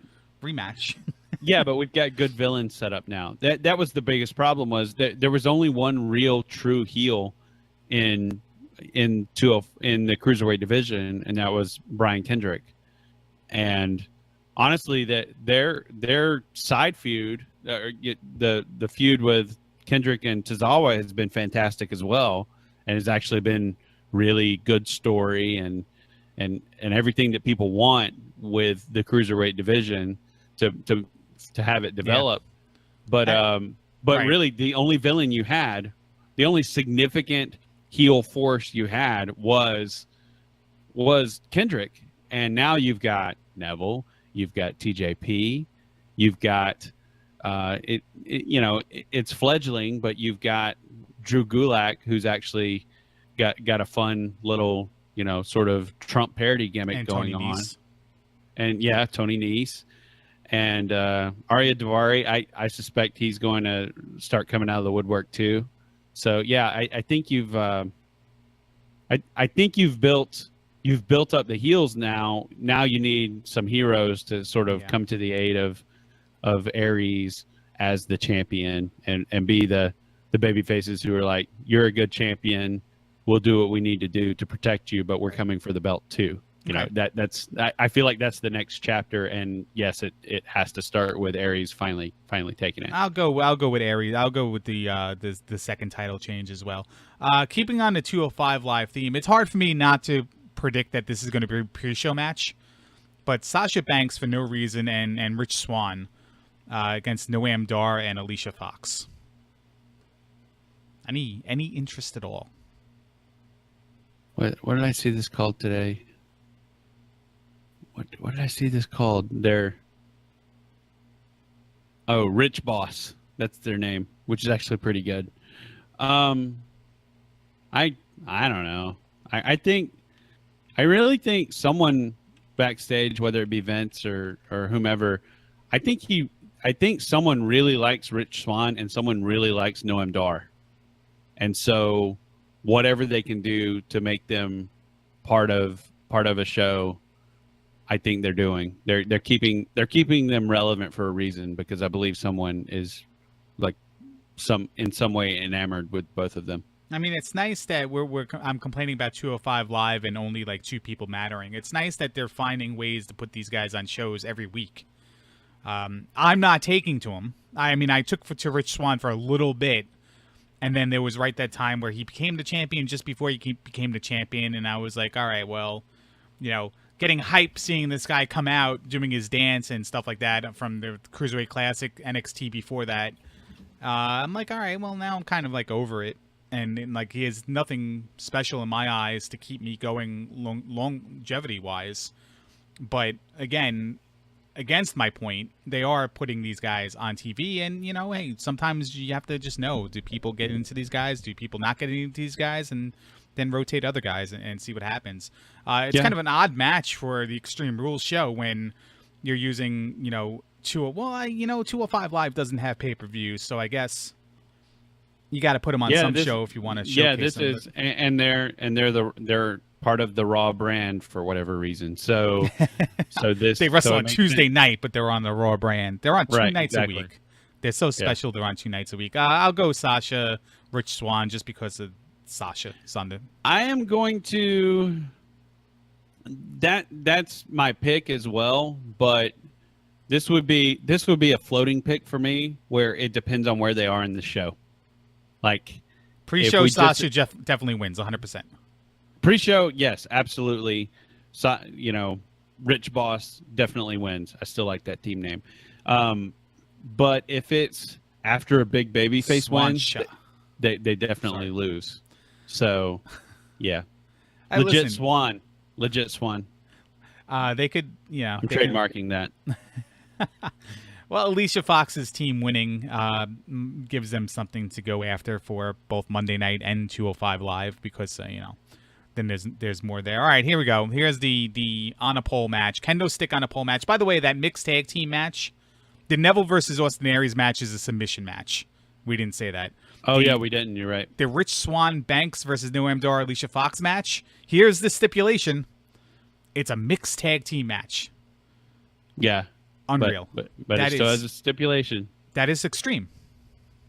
rematch. Yeah, but we've got good villains set up now. That was the biggest problem, was that there was only one real true heel in the cruiserweight division, and that was Brian Kendrick. And honestly, that their side feud, the feud with Kendrick and Tozawa, has been fantastic as well, and has actually been really good story and everything that people want with the cruiserweight division to have it develop. Yeah. But right. Really, the only villain you had, the only significant heel force you had was Kendrick, and now you've got Neville, you've got TJP, you've got it's fledgling, but you've got Drew Gulak, who's actually got a fun little sort of Trump parody gimmick and going Tony on, Nese. and Tony Nese. And Arya Daivari, I suspect he's going to start coming out of the woodwork too. So yeah, I think you've built up the heels now. Now you need some heroes to sort of come to the aid of Aries as the champion and be the baby faces who are like, you're a good champion. We'll do what we need to do to protect you, but we're coming for the belt too. I feel like that's the next chapter, and yes, it has to start with Aries finally taking it. I'll go with Aries. I'll go with the second title change as well. Keeping on the 205 Live theme, it's hard for me not to predict that this is going to be a pre-show match, but Sasha Banks for no reason and Rich Swann against Noam Dar and Alicia Fox. Any interest at all? What did I see this called today? What did I see this called? Rich Boss. That's their name, which is actually pretty good. I don't know. I really think someone backstage, whether it be Vince or whomever, I think someone really likes Rich Swann and someone really likes Noam Dar. And so whatever they can do to make them part of a show, I think they're doing. They're keeping them relevant for a reason, because I believe someone is like in some way enamored with both of them. I mean, it's nice that I'm complaining about 205 Live and only like two people mattering. It's nice that they're finding ways to put these guys on shows every week. I'm not taking to them. I mean, I took to Rich Swann for a little bit, and then there was that time where he became the champion just before he became the champion, and I was like, all right, well, getting hype seeing this guy come out doing his dance and stuff like that from the Cruiserweight Classic NXT before that. I'm like, all right, well, now I'm kind of like over it. And like, he has nothing special in my eyes to keep me going longevity-wise. But again, against my point, they are putting these guys on TV. And, hey, sometimes you have to just know, do people get into these guys? Do people not get into these guys? And then rotate other guys and see what happens. It's kind of an odd match for the Extreme Rules show when you're using, 205 Live doesn't have pay-per-views, so I guess you got to put them on some show if you want to showcase them. Yeah, this is, and they're part of the Raw brand for whatever reason. So they wrestle on Tuesday night, but they're on the Raw brand. They're on two nights a week. They're so special. They're on 2 nights a week. I'll go Sasha, Rich Swann, just because of Sasha Sunday. I am going to. That's my pick as well, but this would be a floating pick for me, where it depends on where they are in the show. Like pre-show, Sasha definitely wins 100%. Pre-show, yes, absolutely. So, Rich Boss definitely wins. I still like that team name. But if it's after a big babyface wins, they definitely lose. So, yeah, legit Swan. They could, I'm trademarking that. Well, Alicia Fox's team winning gives them something to go after for both Monday night and 205 Live, because then there's more there. All right, here we go. Here's the on a pole match, kendo stick on a pole match. By the way, that mixed tag team match, the Neville versus Austin Aries match, is a submission match. We didn't say that. Yeah, we didn't. You're right. The Rich Swann Banks versus Noam Dar Alicia Fox match. Here's the stipulation: it's a mixed tag team match. Yeah. Unreal. But it still has a stipulation. That is extreme.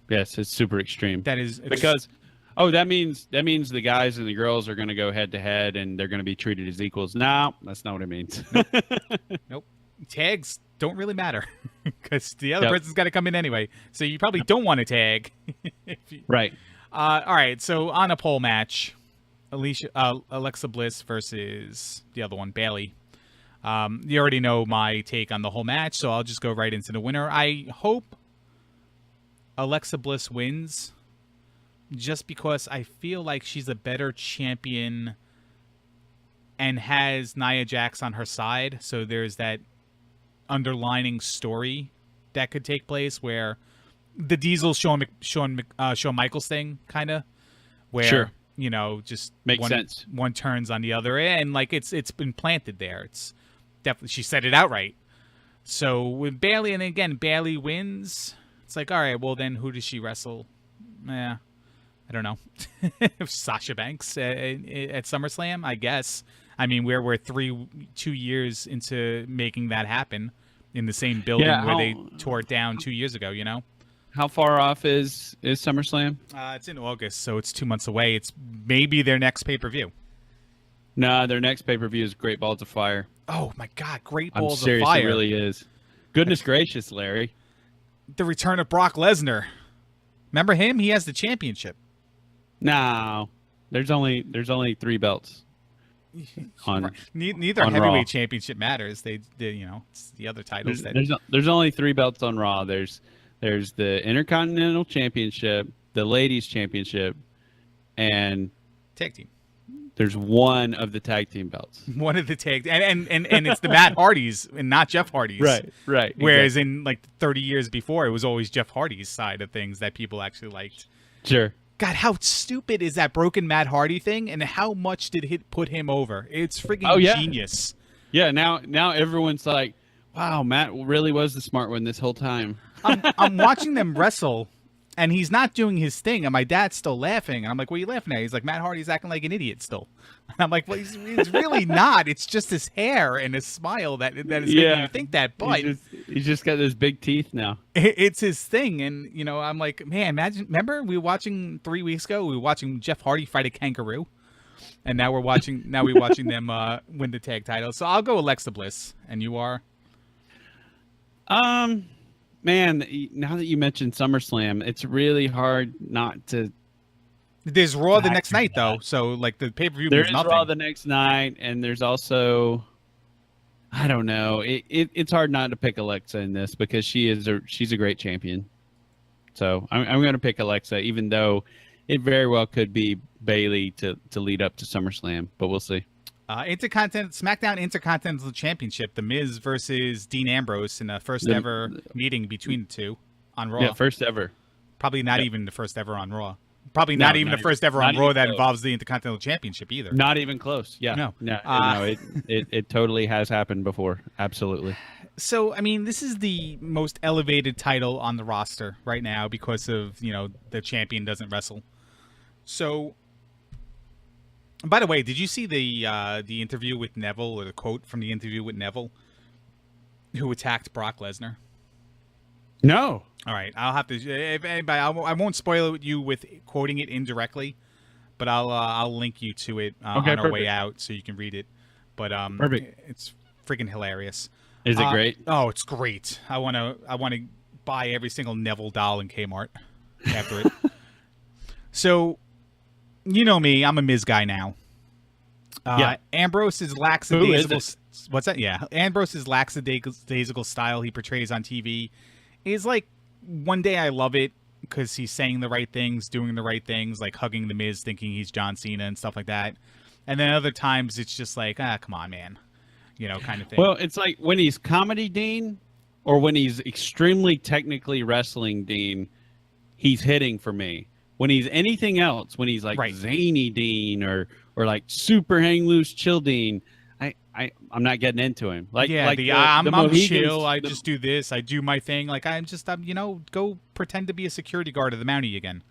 Yes, it's super extreme. That is because that means the guys and the girls are going to go head to head and they're going to be treated as equals. No, that's not what it means. Nope. Tags don't really matter because the other person's got to come in anyway. So you probably don't want to tag. Right. All right. So on a pole match, Alexa Bliss versus the other one, Bayley. You already know my take on the whole match, so I'll just go right into the winner. I hope Alexa Bliss wins, just because I feel like she's a better champion and has Nia Jax on her side. So there's that underlining story that could take place where the Diesel Shawn Michaels thing, kind of, where Sure. just Makes sense. One turns on the other, and like it's been planted there. It's definitely, she said it outright. So with Bayley, and again Bayley wins, it's like, all right, well then who does she wrestle? I don't know. Sasha Banks at SummerSlam, I guess. I mean, we're 2 years into making that happen in the same building where they tore it down 2 years ago. How far off is SummerSlam? It's in August, so it's 2 months away. It's maybe their next pay-per-view. No, their next pay-per-view is Great Balls of Fire. Oh my God, Great I'm Balls serious, of Fire! It really is. Goodness gracious, Larry. The return of Brock Lesnar. Remember him? He has the championship. No, there's only 3 belts. Neither on heavyweight Raw. championship matters. They it's the other titles. There's only 3 belts on Raw. There's the Intercontinental Championship, the Ladies Championship, and Tag team. there's one of the tag team belts. One of the tag, and it's the Matt Hardys and not Jeff Hardy's. Right. Whereas exactly. in like 30 years before, it was always Jeff Hardy's side of things that people actually liked. Sure. God, how stupid is that broken Matt Hardy thing, and how much did it put him over? It's freaking genius. Yeah. Now everyone's like, wow, Matt really was the smart one this whole time. I'm watching them wrestle, and he's not doing his thing, and my dad's still laughing. And I'm like, what are you laughing at? He's like, Matt Hardy's acting like an idiot still. And I'm like, well, he's really not. It's just his hair and his smile that is making you think that. But he's just got those big teeth now. It's his thing. And, I'm like, man, remember we were watching 3 weeks ago, we were watching Jeff Hardy fight a kangaroo. And now we're watching them win the tag title. So I'll go Alexa Bliss. And you are? Man, now that you mentioned SummerSlam, it's really hard not to. There's Raw the next night, though. So, like, the pay-per-view There means is nothing. Raw the next night, and there's also, I don't know. It's hard not to pick Alexa in this because she's a great champion. So I'm going to pick Alexa, even though it very well could be Bayley to lead up to SummerSlam, but we'll see. SmackDown Intercontinental Championship, The Miz versus Dean Ambrose in the first ever meeting between the two on Raw. Yeah, first ever. Probably not even the first ever on Raw. Probably not even the first ever on Raw that involves the Intercontinental Championship either. Not even close. Yeah. No, it totally has happened before. Absolutely. So, I mean, this is the most elevated title on the roster right now because of, the champion doesn't wrestle. So, by the way, did you see the interview with Neville, or the quote from the interview with Neville, who attacked Brock Lesnar? No. All right, I'll have to. If anybody, I won't spoil you with quoting it indirectly, but I'll link you to it on our way out so you can read it. But perfect. It's freaking hilarious. Is it great? Oh, it's great. I wanna buy every single Neville doll in Kmart after it. So, you know me, I'm a Miz guy now. Yeah. Ambrose's lackadaisical. What's that? Yeah, Ambrose's lackadaisical style he portrays on TV is like, one day I love it because he's saying the right things, doing the right things, like hugging the Miz, thinking he's John Cena and stuff like that. And then other times it's just like, come on, man, kind of thing. Well, it's like when he's comedy Dean, or when he's extremely technically wrestling Dean, he's hitting for me. When he's anything else, when he's like zany Dean or like super hang loose chill Dean, I'm not getting into him. I'm chill. I just do this. I do my thing. Like I'm go pretend to be a security guard of the Mountie again.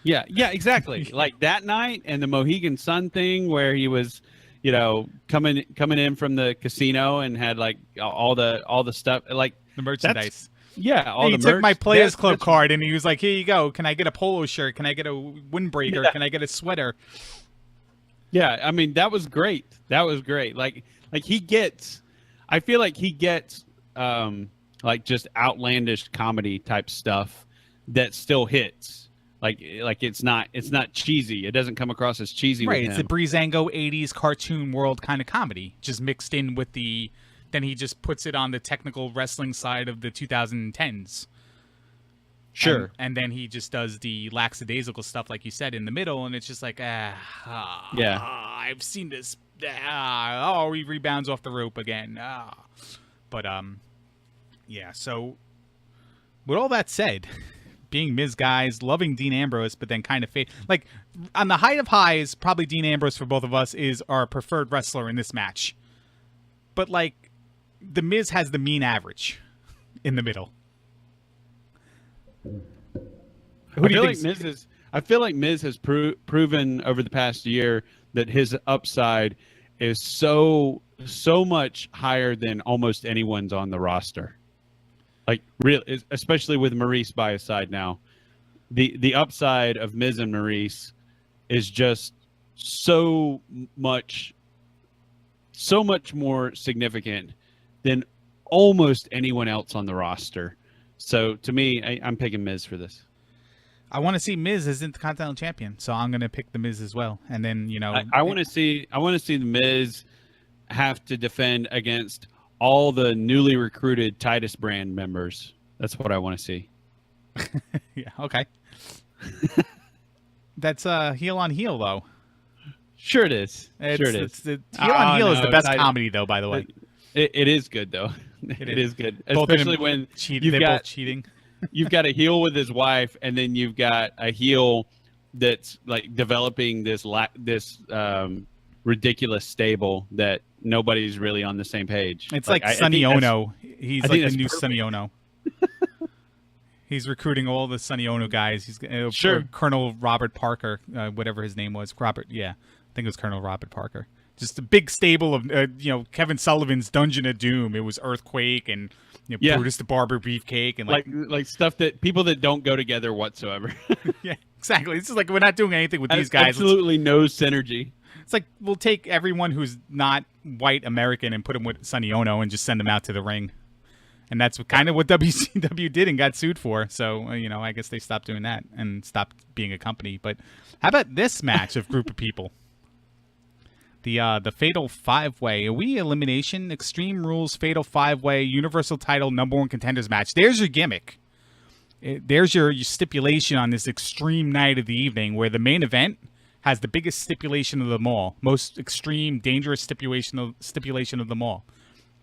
Yeah, exactly. Like that night and the Mohegan Sun thing where he was, coming in from the casino and had like all the stuff, like the merchandise. Yeah, he took my Players Club card and he was like, "Here you go. Can I get a polo shirt? Can I get a windbreaker? Yeah. Can I get a sweater?" Yeah, I mean that was great. That was great. Like he gets, I feel like he gets like just outlandish comedy type stuff that still hits. Like it's not cheesy. It doesn't come across as cheesy. Right. With it's him. the Breezango 80s cartoon world kind of comedy, just mixed in with then he just puts it on the technical wrestling side of the 2010s. Sure. And then he just does the lackadaisical stuff, like you said, in the middle, and it's just like, I've seen this. He rebounds off the rope again. But yeah. So with all that said, being Miz guys, loving Dean Ambrose, but then kind of like on the height of highs, probably Dean Ambrose for both of us is our preferred wrestler in this match. But like, the Miz has the mean average in the middle. I feel like Miz has proven over the past year that his upside is so much higher than almost anyone's on the roster. Like, real, especially with Maurice by his side now, the upside of Miz and Maurice is just so much more significant than almost anyone else on the roster. So to me, I'm picking Miz for this. I want to see Miz as Intercontinental Champion, so I'm going to pick the Miz as well. And then, you know, I want to see the Miz have to defend against all the newly recruited Titus brand members. That's what I want to see. Yeah, okay. That's heel on heel, though. Sure it is. Heel on heel is the best comedy, though, by the way. It is good, though. It is good. Both especially when they're both cheating. You've got a heel with his wife, and then you've got a heel that's like developing this ridiculous stable that nobody's really on the same page. It's like Sonny Ono. He's like the new Sonny Ono. He's recruiting all the Sonny Ono guys. He's sure. Colonel Robert Parker, whatever his name was. I think it was Colonel Robert Parker. Just a big stable of Kevin Sullivan's Dungeon of Doom. It was Earthquake and Brutus the Barber Beefcake and like stuff that people that don't go together whatsoever. Yeah, exactly. It's just like we're not doing anything with these guys. Absolutely no synergy. It's like we'll take everyone who's not white American and put them with Sonny Ono and just send them out to the ring. And that's kind of what WCW did and got sued for. So, I guess they stopped doing that and stopped being a company. But how about this match of group of people? The Fatal 5-Way. A Wii Elimination, Extreme Rules, Fatal 5-Way, Universal Title, #1 Contenders match. There's your gimmick. There's your stipulation on this extreme night of the evening where the main event has the biggest stipulation of them all. Most extreme, dangerous stipulation of them all.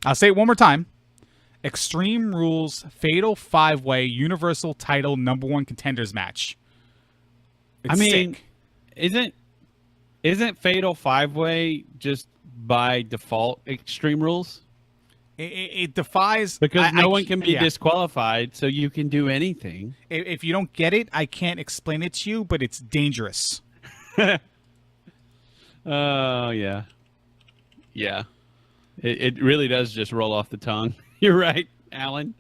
I'll say it one more time. Extreme Rules, Fatal 5-Way, Universal Title, #1 Contenders match. It's sick. Isn't Fatal 5-Way just by default Extreme Rules? It defies... Because no one can be disqualified, so you can do anything. If you don't get it, I can't explain it to you, but it's dangerous. Oh, yeah. Yeah. It really does just roll off the tongue. You're right, Alan.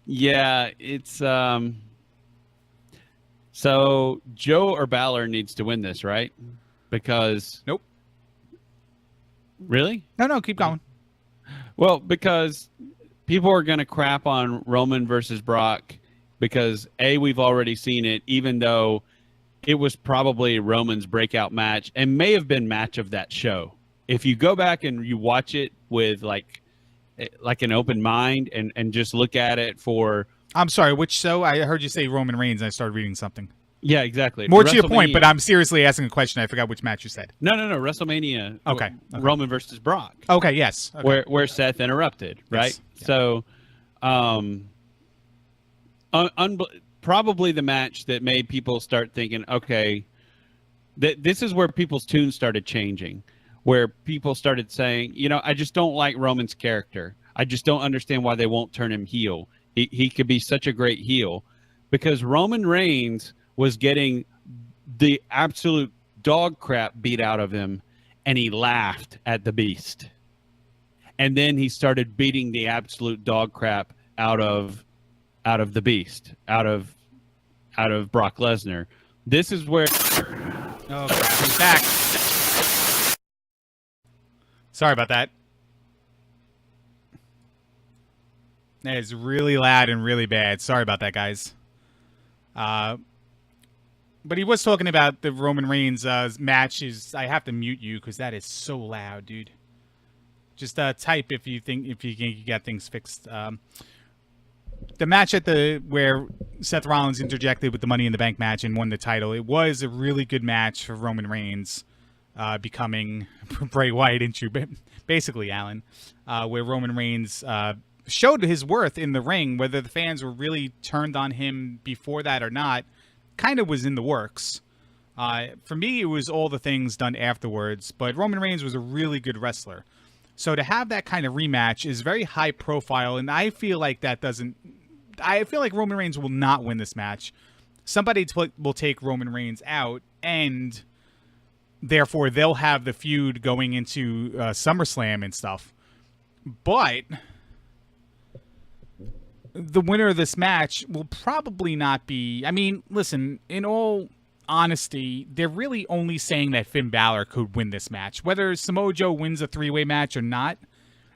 Yeah, it's... So Joe or Balor needs to win this, right? Because... Nope. Really? No, keep going. Well, because people are going to crap on Roman versus Brock because, A, we've already seen it, even though it was probably Roman's breakout match and may have been match of that show. If you go back and you watch it with like an open mind and just look at it for... I'm sorry, which show? I heard you say Roman Reigns and I started reading something. Yeah, exactly. More to your point, but I'm seriously asking a question. I forgot which match you said. No. WrestleMania. Okay. Roman versus Brock. Okay, yes. Okay. Where Seth interrupted, right? Yes. Yeah. So, probably the match that made people start thinking, okay, this is where people's tunes started changing, where people started saying, I just don't like Roman's character. I just don't understand why they won't turn him heel. He could be such a great heel because Roman Reigns was getting the absolute dog crap beat out of him, and he laughed at the Beast. And then he started beating the absolute dog crap out of the Beast, out of Brock Lesnar. This is where... Oh, he's back. Sorry about that. That is really loud and really bad. Sorry about that, guys. But he was talking about the Roman Reigns matches. I have to mute you because that is so loud, dude. Just type if you think you got things fixed. the match where Seth Rollins interjected with the Money in the Bank match and won the title, it was a really good match for Roman Reigns, becoming Bray Wyatt into basically Alan, where Roman Reigns showed his worth in the ring. Whether the fans were really turned on him before that or not, kind of was in the works. For me, it was all the things done afterwards, but Roman Reigns was a really good wrestler. So to have that kind of rematch is very high profile, and I feel like I feel like Roman Reigns will not win this match. Somebody will take Roman Reigns out, and therefore they'll have the feud going into SummerSlam and stuff. But the winner of this match will probably not be... I mean, listen, in all honesty, they're really only saying that Finn Balor could win this match. Whether Samoa Joe wins a three-way match or not,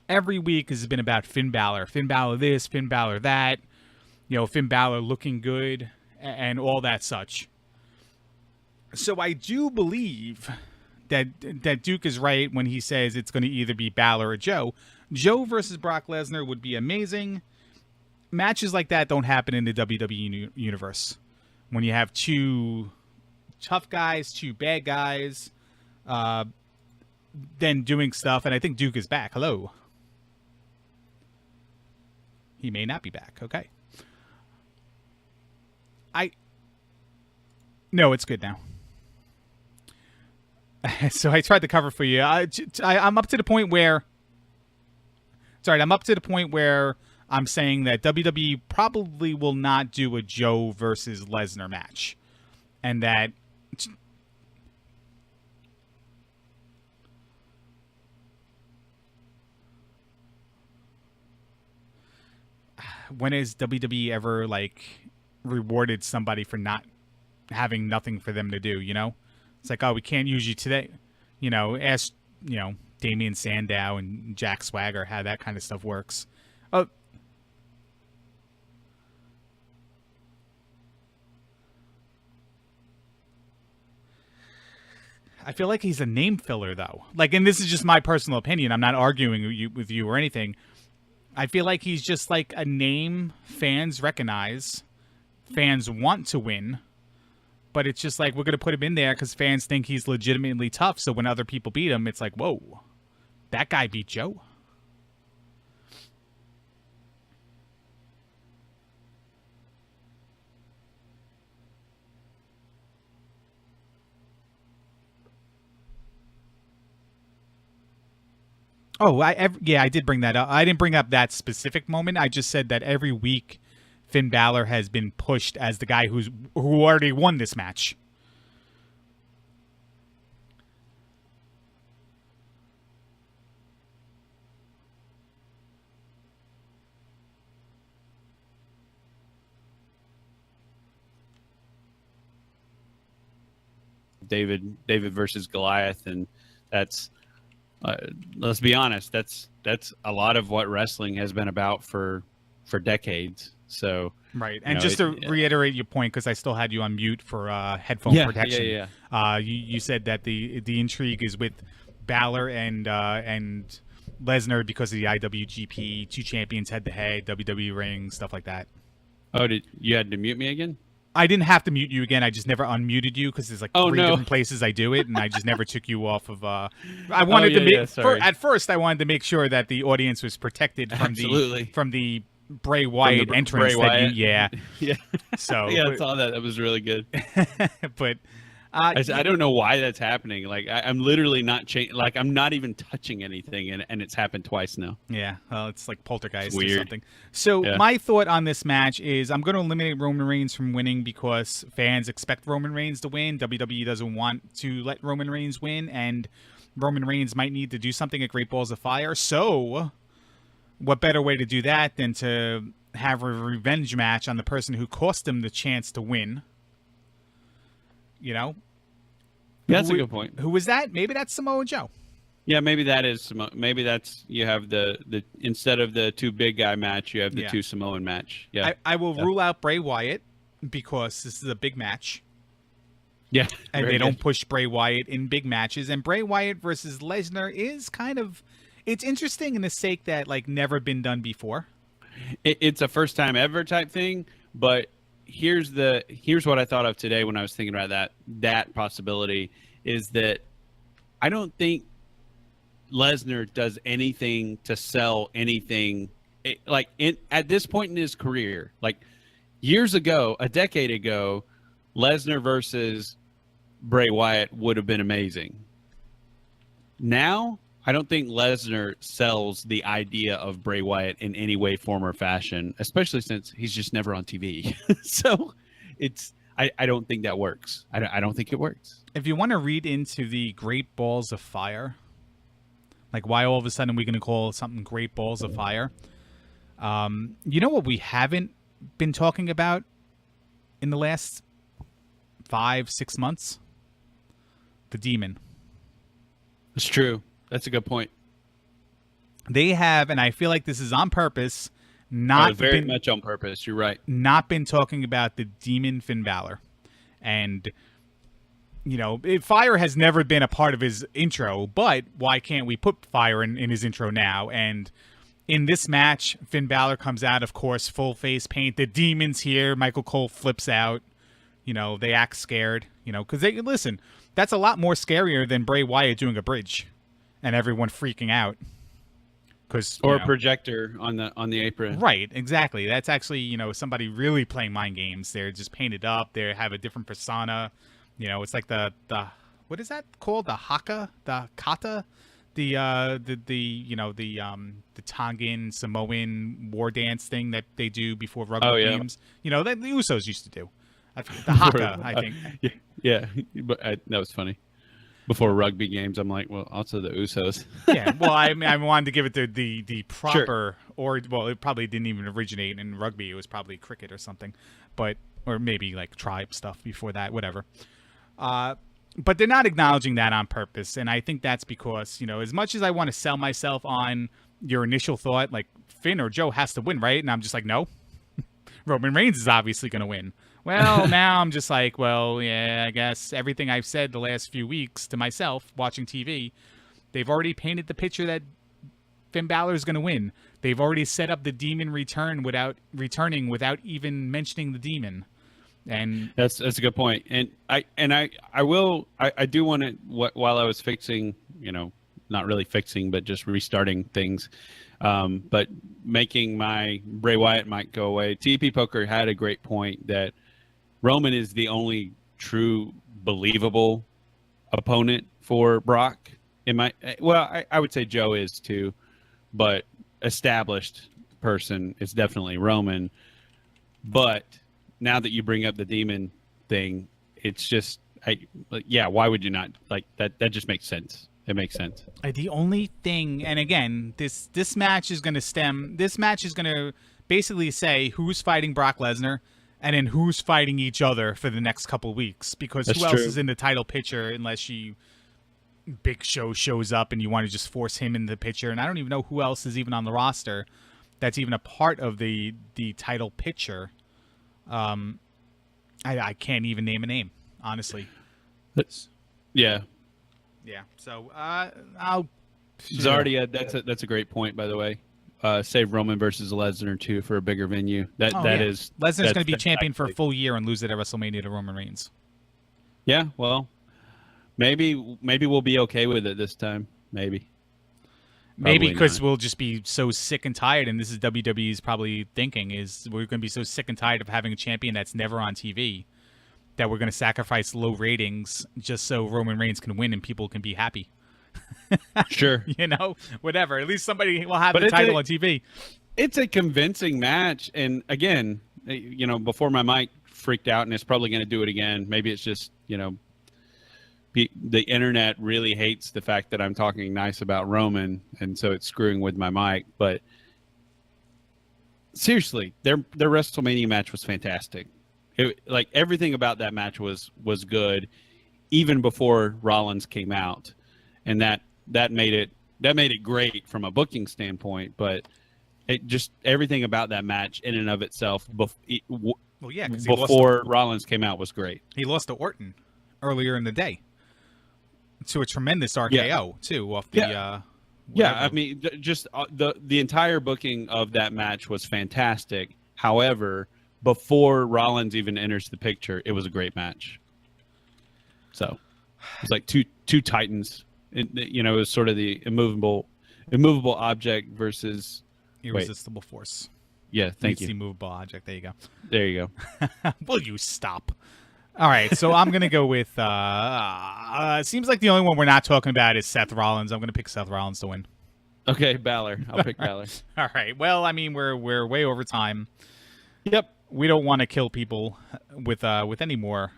every week has been about Finn Balor. Finn Balor this, Finn Balor that. You know, Finn Balor looking good and all that such. So I do believe that Duke is right when he says it's going to either be Balor or Joe. Joe versus Brock Lesnar would be amazing. Matches like that don't happen in the WWE universe. When you have two tough guys, two bad guys, then doing stuff. And I think Duke is back. Hello. He may not be back. Okay. No, it's good now. So I tried to cover for you. I'm up to the point where... Sorry, I'm up to the point where I'm saying that WWE probably will not do a Joe versus Lesnar match. And that... When has WWE ever, like, rewarded somebody for not having nothing for them to do, you know? It's like, oh, we can't use you today. You know, ask, you know, Damian Sandow and Jack Swagger how that kind of stuff works. Oh. I feel like he's a name filler, though. Like, and this is just my personal opinion. I'm not arguing with you or anything. I feel like he's just like a name fans recognize, fans want to win, but it's just like we're going to put him in there because fans think he's legitimately tough. So when other people beat him, it's like, whoa, that guy beat Joe. Oh, I did bring that up. I didn't bring up that specific moment. I just said that every week Finn Balor has been pushed as the guy who already won this match. David versus Goliath, and that's let's be honest, that's a lot of what wrestling has been about for decades. So right, and just to reiterate your point, because I still had you on mute for headphone protection. Yeah. You said that the intrigue is with Balor and Lesnar because of the IWGP, two champions head to head, WWE ring, stuff like that. Oh, you had to mute me again? I didn't have to mute you again. I just never unmuted you because there's like three different places I do it, and I just never took you off of. I wanted to make at first I wanted to make sure that the audience was protected from the Bray Wyatt entrance. Bray Wyatt. Yeah. So yeah, I saw that. That was really good. But I don't know why that's happening. Like I'm literally not like I'm not even touching anything, and it's happened twice now. Yeah, well, it's like poltergeist or something. So my thought on this match is I'm going to eliminate Roman Reigns from winning because fans expect Roman Reigns to win. WWE doesn't want to let Roman Reigns win, and Roman Reigns might need to do something at Great Balls of Fire. So what better way to do that than to have a revenge match on the person who cost him the chance to win? You know? That's a good point. Who was that? Maybe that's Samoa Joe. Yeah, maybe that is maybe that's you have the instead of the two big guy match, you have the two Samoan match. Yeah. I will rule out Bray Wyatt because this is a big match. Yeah. And they don't push Bray Wyatt in big matches. And Bray Wyatt versus Lesnar is kind of it's interesting in the sake that like never been done before. it's a first time ever type thing. But here's what I thought of today when I was thinking about that possibility is that I don't think Lesnar does anything to sell anything. At this point in his career, like years ago, a decade ago, Lesnar versus Bray Wyatt would have been amazing. Now, I don't think Lesnar sells the idea of Bray Wyatt in any way, form, or fashion, especially since he's just never on TV. So I don't think that works. I don't think it works. If you want to read into the Great Balls of Fire, like why all of a sudden we're going to call something Great Balls of Fire, you know what we haven't been talking about in the last 5-6 months? The Demon. It's true. That's a good point. They have, and I feel like this is on purpose, not very been, much on purpose. You're right. Not been talking about the Demon Finn Balor. And, you know, fire has never been a part of his intro, but why can't we put fire in his intro now? And in this match, Finn Balor comes out, of course, full face paint. The Demon's here. Michael Cole flips out. You know, they act scared, you know, because listen, that's a lot more scarier than Bray Wyatt doing a bridge and everyone freaking out. Or a projector on the apron. Right, exactly. That's actually, you know, somebody really playing mind games. They're just painted up. They have a different persona. You know, it's like the what is that called? The haka? The kata? The Tongan Samoan war dance thing that they do before rugby games. You know, that the Usos used to do. The haka, I think. Yeah, but that was funny. Before rugby games, I'm like, well, also the Usos. Yeah, well, I wanted to give it the proper, or well, it probably didn't even originate in rugby. It was probably cricket or something, or maybe like tribe stuff before that, whatever. But they're not acknowledging that on purpose, and I think that's because, you know, as much as I want to sell myself on your initial thought, like Finn or Joe has to win, right? And I'm just like, no, Roman Reigns is obviously going to win. Well, now I'm just like, well, yeah, I guess everything I've said the last few weeks to myself watching TV, they've already painted the picture that Finn Balor is going to win. They've already set up the Demon returning without even mentioning the Demon. And that's a good point. And I do want to, while I was fixing, you know, not really fixing, but just restarting things, but making my Bray Wyatt might go away. TP Poker had a great point that Roman is the only true believable opponent for Brock. I would say Joe is too, but established person is definitely Roman. But now that you bring up the Demon thing, it's just, why would you not like that? That just makes sense. It makes sense. The only thing, and again, this match is going to basically say who's fighting Brock Lesnar and then who's fighting each other for the next couple weeks, because who else is in the title picture unless Big Show shows up and you want to just force him in the picture. And I don't even know who else is even on the roster that's even a part of the title picture. I can't even name a name, honestly. Yeah. So I'll. Zardia, that's a great point, by the way. Save Roman versus Lesnar too for a bigger venue. Lesnar's going to be champion for a full year and lose it at WrestleMania to Roman Reigns. Yeah, well, maybe we'll be okay with it this time. Maybe because we'll just be so sick and tired, and this is WWE's probably thinking is we're going to be so sick and tired of having a champion that's never on TV that we're going to sacrifice low ratings just so Roman Reigns can win and people can be happy. Sure. You know, whatever. At least somebody will have the title on TV. It's a convincing match. And again, you know, before my mic freaked out, and it's probably going to do it again. Maybe it's just, you know, the internet really hates the fact that I'm talking nice about Roman, and so it's screwing with my mic. But seriously, their WrestleMania match was fantastic. Like everything about that match was good, even before Rollins came out, and that made it great from a booking standpoint. But it just everything about that match in and of itself, before Rollins came out, was great. He lost to Orton earlier in the day to a tremendous RKO too off the Yeah, I mean, just the entire booking of that match was fantastic. However, before Rollins even enters the picture, it was a great match. So it's like two titans. It was sort of the immovable object versus irresistible force. Yeah, thank you. The immovable object. There you go. There you go. Will you stop? All right, so I'm gonna go with. It seems like the only one we're not talking about is Seth Rollins. I'm gonna pick Seth Rollins to win. Okay, Balor. I'll pick Balor. All right. Well, I mean, we're way over time. Yep. We don't want to kill people with any more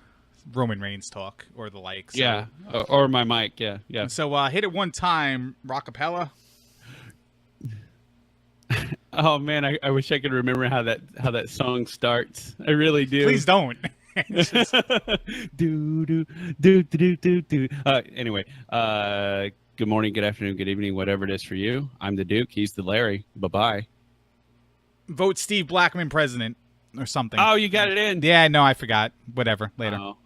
Roman Reigns talk or the like. So. Yeah. Or my mic. Yeah. Yeah. So hit it one time, rockapella. Oh man, I wish I could remember how that song starts. I really do. Please don't. do. Anyway, good morning, good afternoon, good evening, whatever it is for you. I'm the Duke. He's the Larry. Bye-bye. Vote Steve Blackman president or something. Oh, you got it in. Yeah, no, I forgot. Whatever. Later. Oh.